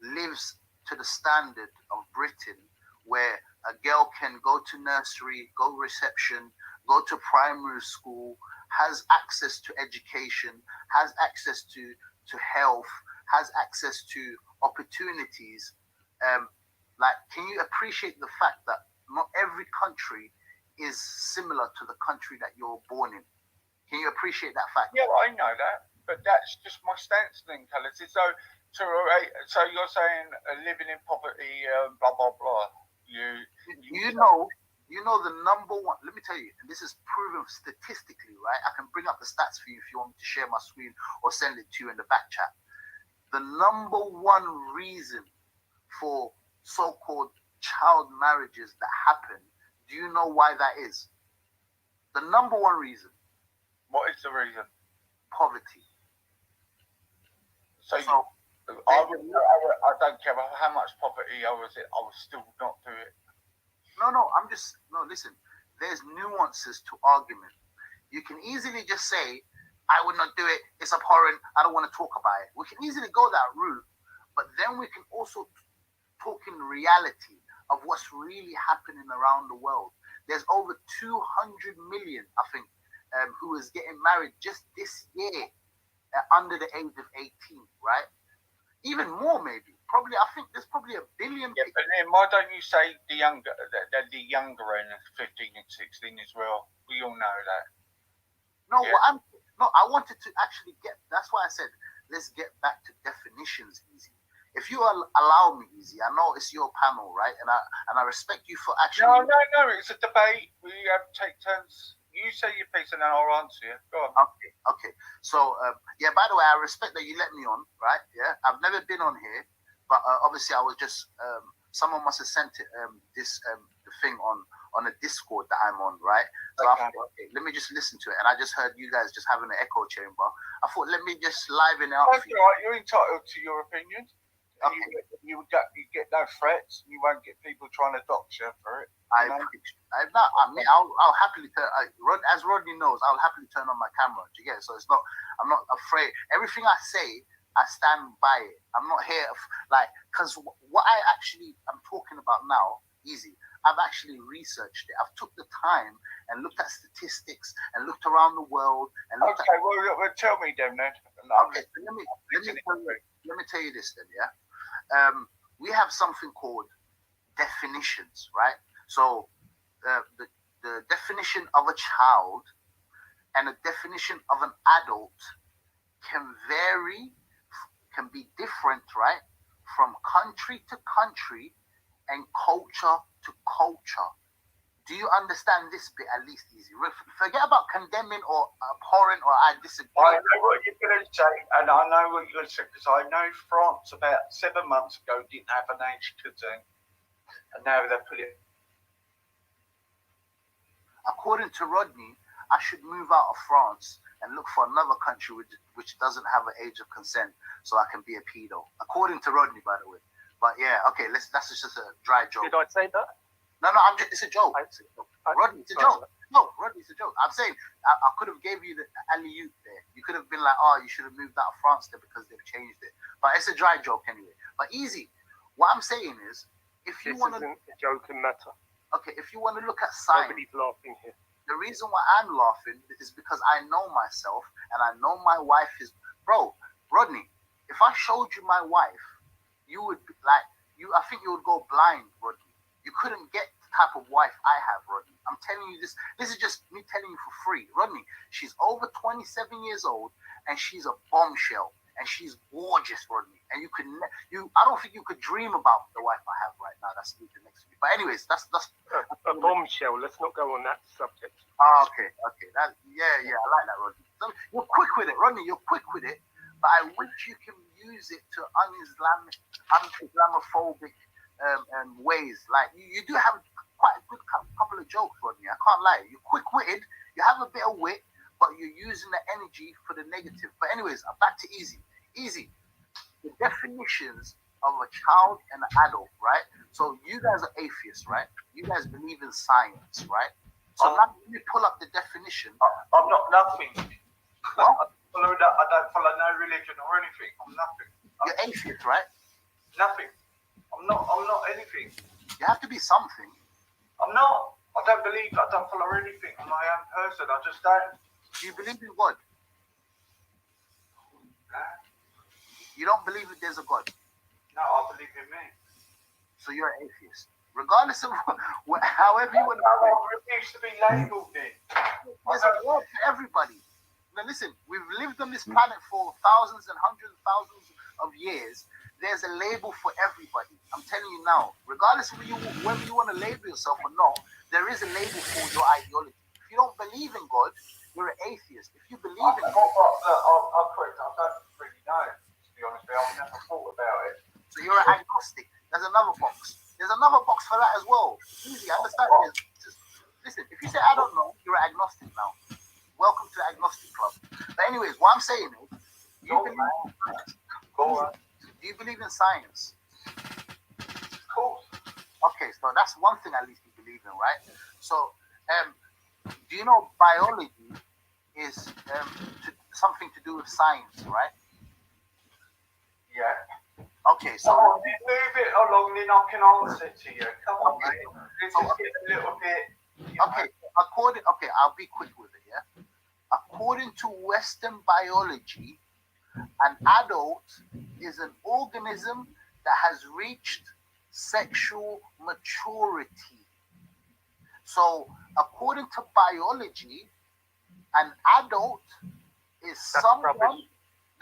lives to the standard of Britain, where a girl can go to nursery, go reception, go to primary school, has access to education, has access to health, has access to opportunities. Can you appreciate the fact that not every country is similar to the country that you're born in? Can you appreciate that fact? Yeah, I know that, but that's just my stance thing, Colours. So you're saying living in poverty, blah blah blah. You know the number one. Let me tell you, and this is proven statistically, right? I can bring up the stats for you if you want me to share my screen or send it to you in the back chat. The number one reason for so-called child marriages that happen, do you know why that is? The number one reason. What is the reason? Poverty. I don't care how much poverty I was in, I would still not do it. Listen, there's nuances to argument. You can easily just say, I would not do it, it's abhorrent, I don't want to talk about it. We can easily go that route, but then we can also talk in reality of what's really happening around the world. There's over 200 million, I think, who is getting married just this year under the age of 18, right? Even more, maybe. Probably, I think there's probably 1 billion. Yeah, but then why don't you say the younger end, 15 and 16 as well? We all know that. I wanted to actually that's why I said, let's get back to definitions, Easy. If you allow me, Easy, I know it's your panel, right? And I respect you for actually... No, it's a debate. We have to take turns. You say your piece and then I'll answer you. Go on. Okay. So, by the way, I respect that you let me on, right? Yeah, I've never been on here, but obviously I was just... someone must have sent it, the thing on a Discord that I'm on, right? So I thought, okay, let me just listen to it. And I just heard you guys just having an echo chamber. I thought, let me just liven it up. That's all right. You're entitled to your opinion. Okay. You get no threats. You won't get people trying to dox you for it. I'll happily turn. As Rodney knows, I'll happily turn on my camera. Do you get it? So I'm not afraid. Everything I say, I stand by it. I'm not here because what I'm talking about now, Easy. I've actually researched it. I've took the time and looked at statistics and looked around the world and looked well, tell me then. And Okay, so let me tell you this then, yeah. We have something called definitions, right? So the definition of a child and a definition of an adult can vary, can be different, right? From country to country and culture to culture. Do you understand this bit at least, Easy? Forget about condemning or abhorring or I disagree. I know what you're going to say, and I know what you're going to say, because I know France about 7 months ago didn't have an age cuisine, and now they put it. According to Rodney, I should move out of France and look for another country which doesn't have an age of consent so I can be a pedo. According to Rodney, by the way. But yeah, okay, that's just a dry joke. Did I say that? No, it's a joke. Rodney, it's a joke. No, Rodney, it's a joke. I'm saying I could have gave you the alley-oop there. You could have been like, oh, you should have moved out of France there because they've changed it. But it's a dry joke anyway. But Easy, what I'm saying is, if you want to... This isn't a joking matter. Okay, if you want to look at science... Nobody's laughing here. The reason why I'm laughing is because I know myself and I know my wife is... Bro, Rodney, if I showed you my wife, you would be like... I think you would go blind, Rodney. You couldn't get the type of wife I have, Rodney. I'm telling you this. This is just me telling you for free. Rodney, she's over 27 years old and she's a bombshell. And she's gorgeous, Rodney. And I don't think you could dream about the wife I have right now. That's sleeping next to me. But anyways, that's a bombshell. Let's not go on that subject. Okay. Yeah, I like that, Rodney. So you're quick with it, Rodney. You're quick with it. But I wish you can use it to un-Islamophobic ways. Like you do have quite a good couple of jokes, Rodney. I can't lie. You're quick-witted. You have a bit of wit, but you're using the energy for the negative. But anyways, I'm back to Easy. Easy. The definitions of a child and an adult, right? So you guys are atheists, right? You guys believe in science, right? So now let me pull up the definition. I'm not nothing. What? I don't follow no religion or anything. I'm nothing. You're atheist, right? Nothing. I'm not anything. You have to be something. I'm not. I don't believe. I don't follow anything. I'm my own person. I just don't. Do you believe in God? You don't believe that there's a God? No, I believe in me. So you're an atheist. Regardless of however you want to I refuse to be labelled then. There's a God for everybody. Now listen, we've lived on this planet for thousands and hundreds of thousands of years. There's a label for everybody. I'm telling you now, regardless of whether you want to label yourself or not, there is a label for your ideology. If you don't believe in God, you're an atheist. If you believe in God, I don't really know, to be honest with you. I've never thought about it. So you're an agnostic. There's another box. There's another box for that as well. Easy, understand this. Listen, if you say I don't know, you're an agnostic now. Welcome to the agnostic club. But anyways, what I'm saying is, do you believe in science? Of course. Okay, so that's one thing at least you believe in, right? So, do you know biology is something to do with science, right? Yeah. Okay, so move it along, then I can answer it to you. Come on, mate. Let's just get a little bit. Okay, I'll be quick with it, yeah? According to Western biology, an adult is an organism that has reached sexual maturity. So, according to biology, an adult is someone. Rubbish.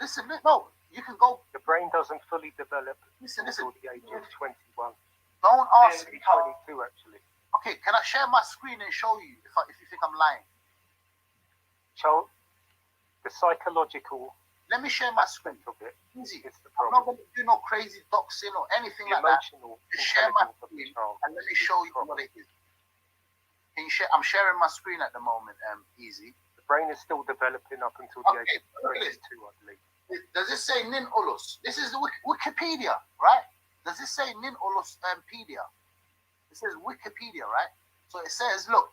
Listen, no, you can go. The brain doesn't fully develop Listen. until the age of 21. Don't ask me. 22, actually. Okay, can I share my screen and show you if you think I'm lying? Child, the psychological Let me share my screen. aspect of it Easy. is the I'm not problem. going to do no crazy doxing or anything The like that. emotional Just share my intelligence of the screen child and let me is show the you problem. what it is. Can you share? I'm sharing my screen at the moment. Easy. The brain is still developing up until the age of 22, I believe. Does this say nin ulus? This is the Wikipedia, right? Does this say nin ulus pedia? It says Wikipedia, right? So it says, look,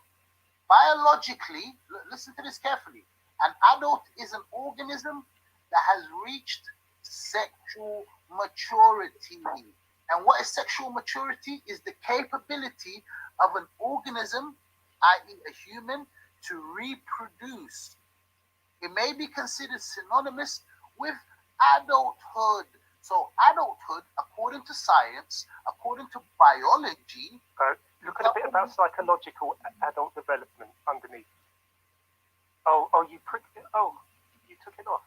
biologically, listen to this carefully. An adult is an organism that has reached sexual maturity. And what is sexual maturity? Is the capability of an organism, i.e. a human, to reproduce. It may be considered synonymous with adulthood. So adulthood, according to science, according to biology, Look at a bit about psychological adult development underneath. Oh, you pricked it. Oh, you took it off.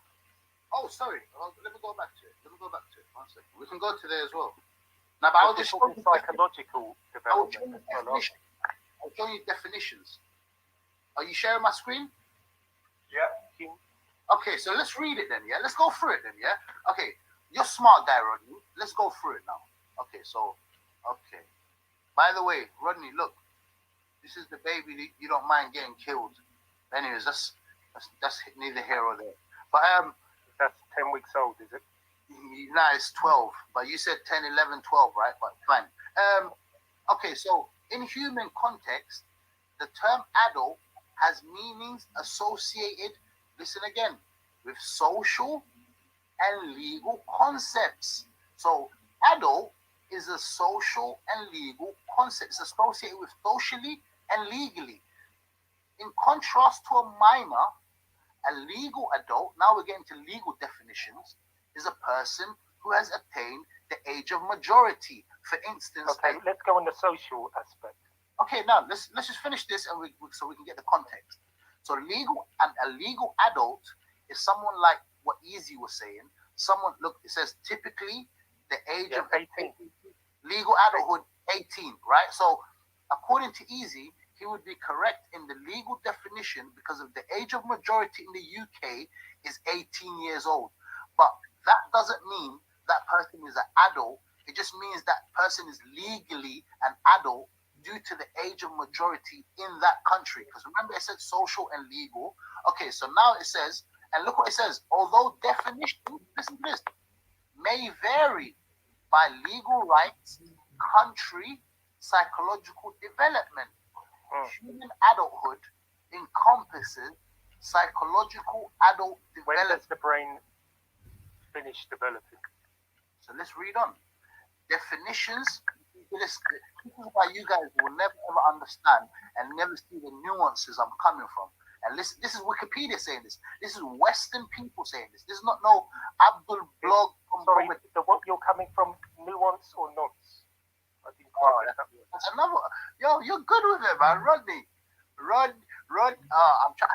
Oh, sorry. Let me go back to it. 1 second. We can go to there as well. Now, but I'll just show you psychological development. I'll show you definitions. Are you sharing my screen? Yeah. Okay, so let's read it then, yeah? Let's go through it then, yeah? Okay, you're smart guy, Rodney. Let's go through it now. Okay. By the way, Rodney, look. This is the baby you don't mind getting killed. Anyways, that's neither here or there. But that's 10 weeks old, is it? No, it's 12. But you said 10, 11, 12, right? But fine. Okay, so in human context, the term adult has meanings associated, listen again, with social and legal concepts. So adult is a social and legal concept. It's associated with socially and legally. In contrast to a minor, a legal adult, now we're getting to legal definitions, is a person who has attained the age of majority. For instance, okay, let's go on the social aspect. Okay, now let's just finish this and so we can get the context. So a legal adult is someone like what Easy was saying. Someone, look, it says typically the age of 18. Legal adulthood 18, right? So according to Easy, he would be correct in the legal definition because of the age of majority in the UK is 18 years old. But that doesn't mean that person is an adult. It just means that person is legally an adult due to the age of majority in that country. Because remember, it said social and legal. Okay, so now it says, and look what it says, although definition, listen to this, may vary by legal rights, country, psychological development. Human adulthood encompasses psychological adult development. When does the brain finish developing? So let's read on. Definitions. This is why you guys will never ever understand and never see the nuances I'm coming from. And listen, this is Wikipedia saying this. This is Western people saying this. This is not no Abdul blog. Sorry, what you're coming from, nuance or nonce? I didn't quite get that. That's another. Yo, you're good with it, man, Rodney. I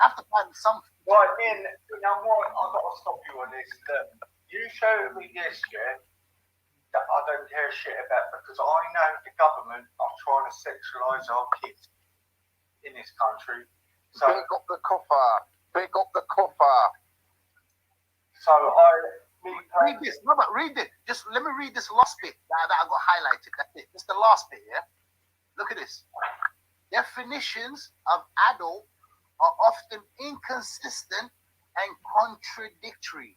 have to find some. Right, Ian, you know what? I've got to stop you on this. Look, you showed me this, yeah, that I don't care shit about because I know the government are trying to sexualise our kids in this country. So Big up the cuffer. Big up the cuffer. So read this. No, but read it. Just let me read this last bit that I got highlighted. That's it. It's the last bit, yeah? Look at this. Definitions of adult are often inconsistent and contradictory.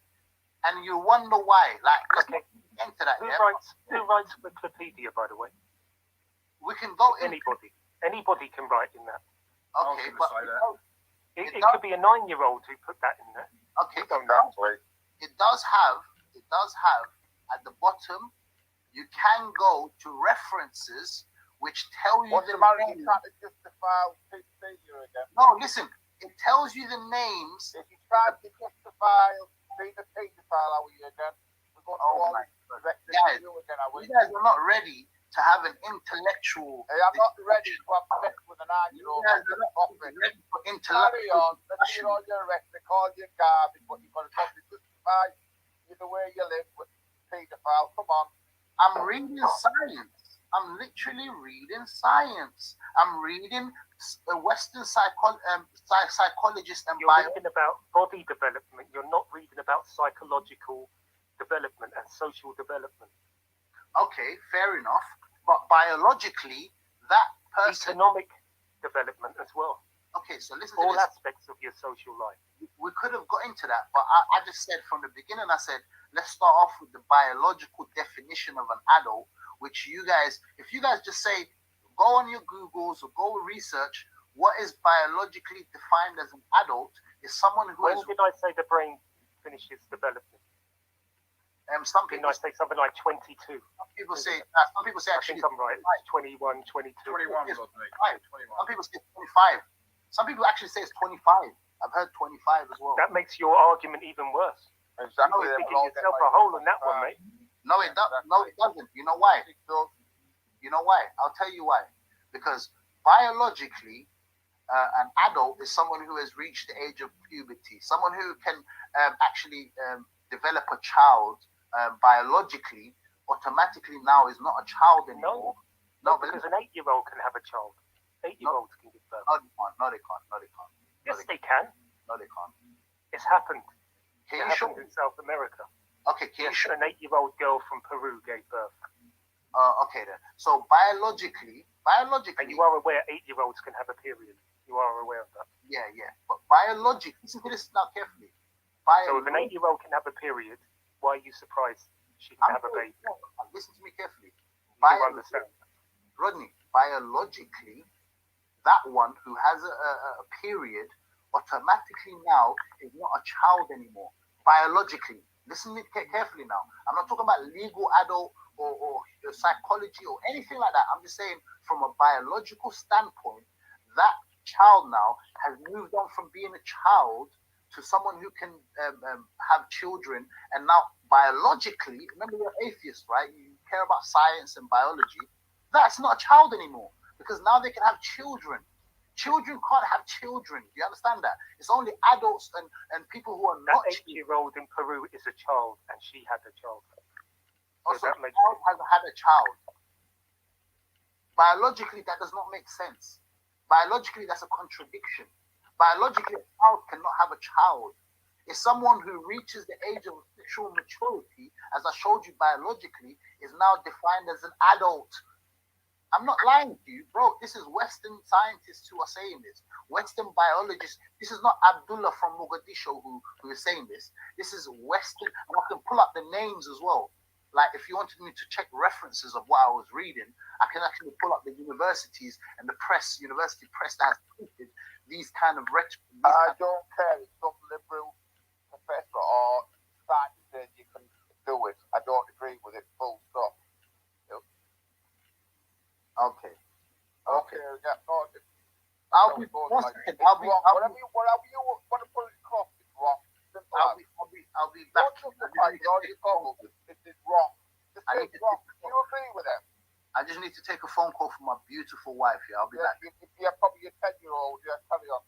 And you wonder why. Like, let's get into that, Who yeah? writes Wikipedia, by the way? We can go in. Anybody can write in that. Okay, but it could be a 9-year-old who put that in there. Okay, it does have at the bottom. You can go to references which tell you What's the matter? You trying to justify failure again? No, listen. It tells you the names. If you try to justify being a paedophile, are we again? We're going to all guys, you again, are we? You guys are not ready to have an intellectual. Hey, I'm not ready to have sex with an 9-year-old. Ready for Carry on. Let's hear all your rhetoric, all your garbage, what you've got to come to justify the way you live with paedophile. Come on. I'm reading science. I'm literally reading science. I'm reading Western psychologists and You're reading about body development. You're not reading about psychological development and social development. Okay, fair enough. But biologically, that person... Economic development as well. Okay, so listen all to this. Aspects of your social life. We could have got into that, but I just said from the beginning, I said, let's start off with the biological definition of an adult, which you guys, if you guys just say, go on your Googles or go research, what is biologically defined as an adult is someone who When did I say the brain finishes development? Some people Didn't I say something like 22? Some people say actually, I think I'm right. 21, 22. 21 was on me. 21. Some people say 25. Some people actually say it's 25. I've heard 25 as well. That makes your argument even worse. Exactly. You're digging yourself a hole on that one, mate. No, it doesn't. No, it doesn't. You know why? You know why? I'll tell you why. Because biologically, an adult is someone who has reached the age of puberty, someone who can actually develop a child biologically, automatically now is not a child anymore. No, because an 8-year-old can have a child. 8-year-olds can give birth. No, they can't. No, they can't. No, they can't. Yes, they can. No, they can't. It's happened. Can It you show? happened in South America. Okay, can you show? An 8-year-old girl from Peru gave birth. Okay then. So biologically, And you are aware 8-year-olds can have a period. You are aware of that. yeah. But biologically, listen to this now carefully. So if an 8-year-old can have a period, why are you surprised she can have a baby? Listen to me carefully. You understand? Rodney, biologically, that one who has a period automatically now is not a child anymore. Biologically, listen to me carefully now. I'm not talking about legal adult or psychology or anything like that. I'm just saying from a biological standpoint, that child now has moved on from being a child to someone who can have children. And now biologically, remember you're atheist, right? You care about science and biology. That's not a child anymore because now they can have children. Children can't have children. Do you understand that? It's only adults and people who are not. That 8-year-old in Peru is a child, and she had a child. Also, a child has had a child. Biologically, that does not make sense. Biologically, that's a contradiction. Biologically, a child cannot have a child. It's someone who reaches the age of sexual maturity, as I showed you biologically, is now defined as an adult. I'm not lying to you, bro. This is Western scientists who are saying this. Western biologists. This is not Abdullah from Mogadishu who is saying this. This is Western. And I can pull up the names as well. Like if you wanted me to check references of what I was reading, I can actually pull up the universities and the press, university press that has tweeted these kind of rhetoric. I don't care if some liberal professor or scientist says you can do it. I don't agree with it. Full stop. Okay. Yeah, no, I'll be whatever you want to put it across, it's wrong. I'll be back. Don't justify all your comments. This is wrong. This is wrong. Do you agree with them? I just need to take a phone call from my beautiful wife here. I'll be back. Yeah, probably a 10-year-old. Yeah, carry on.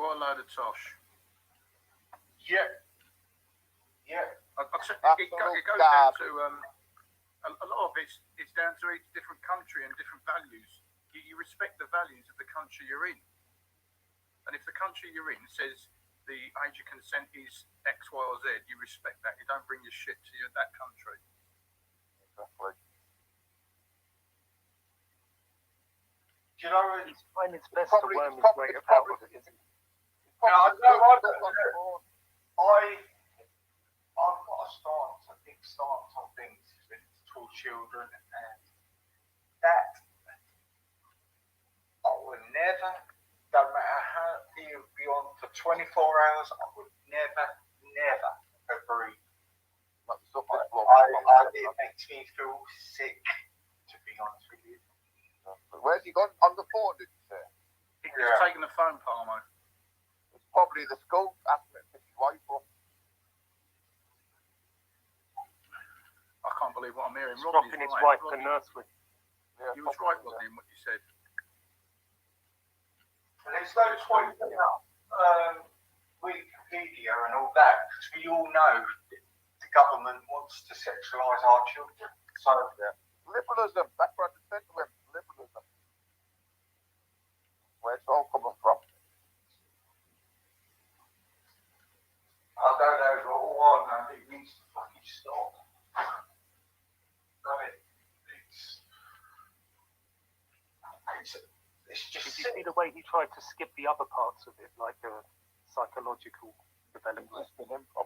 What a load of tosh. Yeah. It goes down to a lot of it's down to each different country and different values. You respect the values of the country you're in, and if the country you're in says the age of consent is X, Y, or Z, you respect that. You don't bring your shit to that country. Exactly. Do you know? He's trying his best to worm his way out of it, isn't he? I've got a big stance on things towards children, and that I would never, no matter how it would be on for 24 hours, I would never agree. It makes me feel sick, to be honest with you. Where's he gone? On the phone, did you say? He's taking the phone, Palmo. It's probably the school aspect of his wife. I can't believe what I'm hearing. Dropping his wife to nursery. Yeah, You was right, Rodney, in what you said. And there's no point in Wikipedia and all that, because we all know the government wants to sexualise our children. So Liberalism, that's what I said to him. Liberalism. Where it's all coming from. I don't know, but all I know, it needs to fucking stop. It's just. Did you see the way he tried to skip the other parts of it, like the psychological development and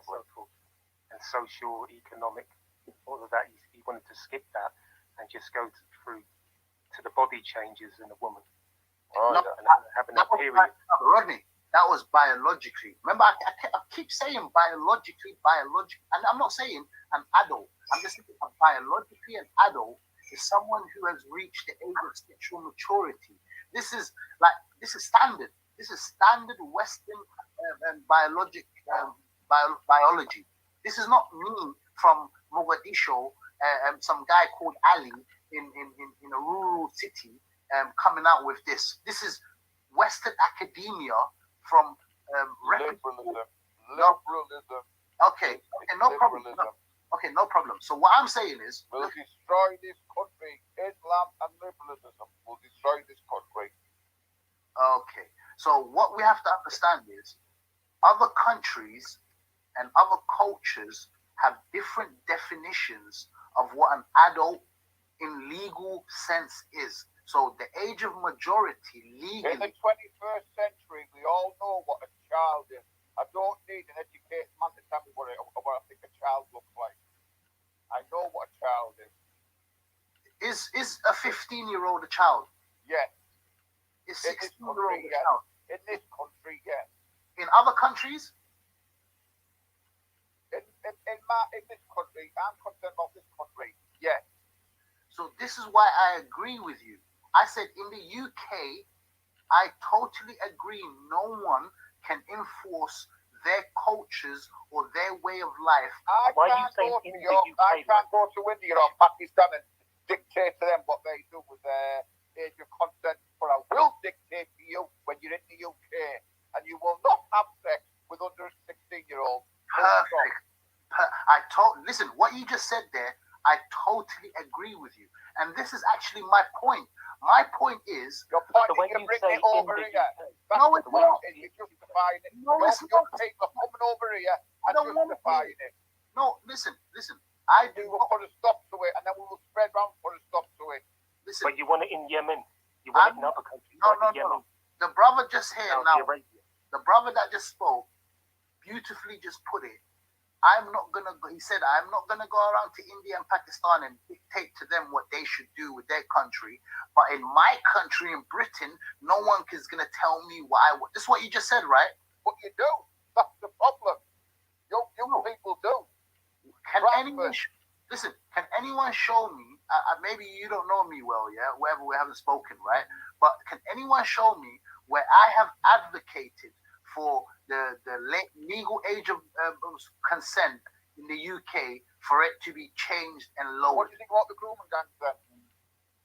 so forth, and social, economic, all of that? He wanted to skip that and just go through to the body changes in a woman. No, And having that period. Rodney, that was biologically. Remember, I keep saying biologically, and I'm not saying an adult. I'm just saying biologically an adult is someone who has reached the age of sexual maturity. This is standard. This is standard Western biology. This is not me from Mogadishu, some guy called Ali in a rural city coming out with this. This is Western academia from liberalism. Okay, no problem. Okay, no problem. So what I'm saying is, will destroy this country. Islam and liberalism will destroy this country. Okay, so what we have to understand is, other countries and other cultures have different definitions of what an adult in legal sense is. So the age of majority legally. In the 21st century, we all know what a child is. I don't need an educated man to tell me what I think a child looks like. I know what a child is. Is a 15-year-old a child? Yes. Is 16-year-old a child? In this country, yes. In other countries? In this country, I'm concerned about this country, yes. So this is why I agree with you. I said in the UK, I totally agree. No one can enforce their cultures or their way of life. I can't go to India or Pakistan and dictate to them what they do with their age of consent, but I will dictate to you when you're in the UK, and you will not have sex with under 16-year-olds. Perfect. Listen, what you just said there, I totally agree with you. And this is actually my point. My point is... Your point is you bring it over here. No, it's not. You're justifying it. No, it's not. People coming over here and justifying it. No, listen. We will put a stop to it, and then we will spread around and put a stop to it. Listen. But you want it in Yemen. You want it in other countries. No. The brother just here now, the brother that just spoke, beautifully just put it. He said, I'm not going to go around to India and Pakistan and dictate to them what they should do with their country. But in my country, in Britain, no one is going to tell me what I want. This is what you just said, right? But you do. That's the problem. You people do. Can anyone show me, maybe you don't know me well, yeah, wherever we haven't spoken, right? But can anyone show me where I have advocated for the legal age of consent in the UK for it to be changed and lowered? What do you think about the grooming gangs then?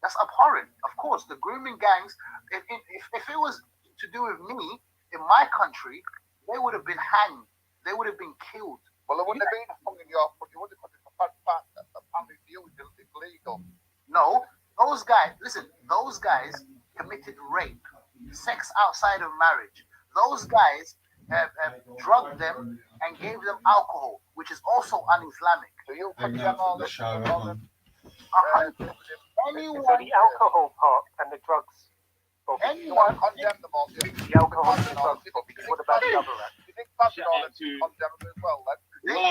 That's abhorrent. Of course, the grooming gangs, if it was to do with me, in my country, they would have been hanged. They would have been killed. Well, they wouldn't have been hung in your country, would it? Because it's a family deal, it's illegal. No, those guys committed rape, sex outside of marriage. Those guys drugged them and gave them alcohol, which is also un-Islamic. So you condemn all this. So the alcohol part and the drugs. You want to condemn them all. The alcohol and the drugs. What about the other act? You think that's all condemnable as well?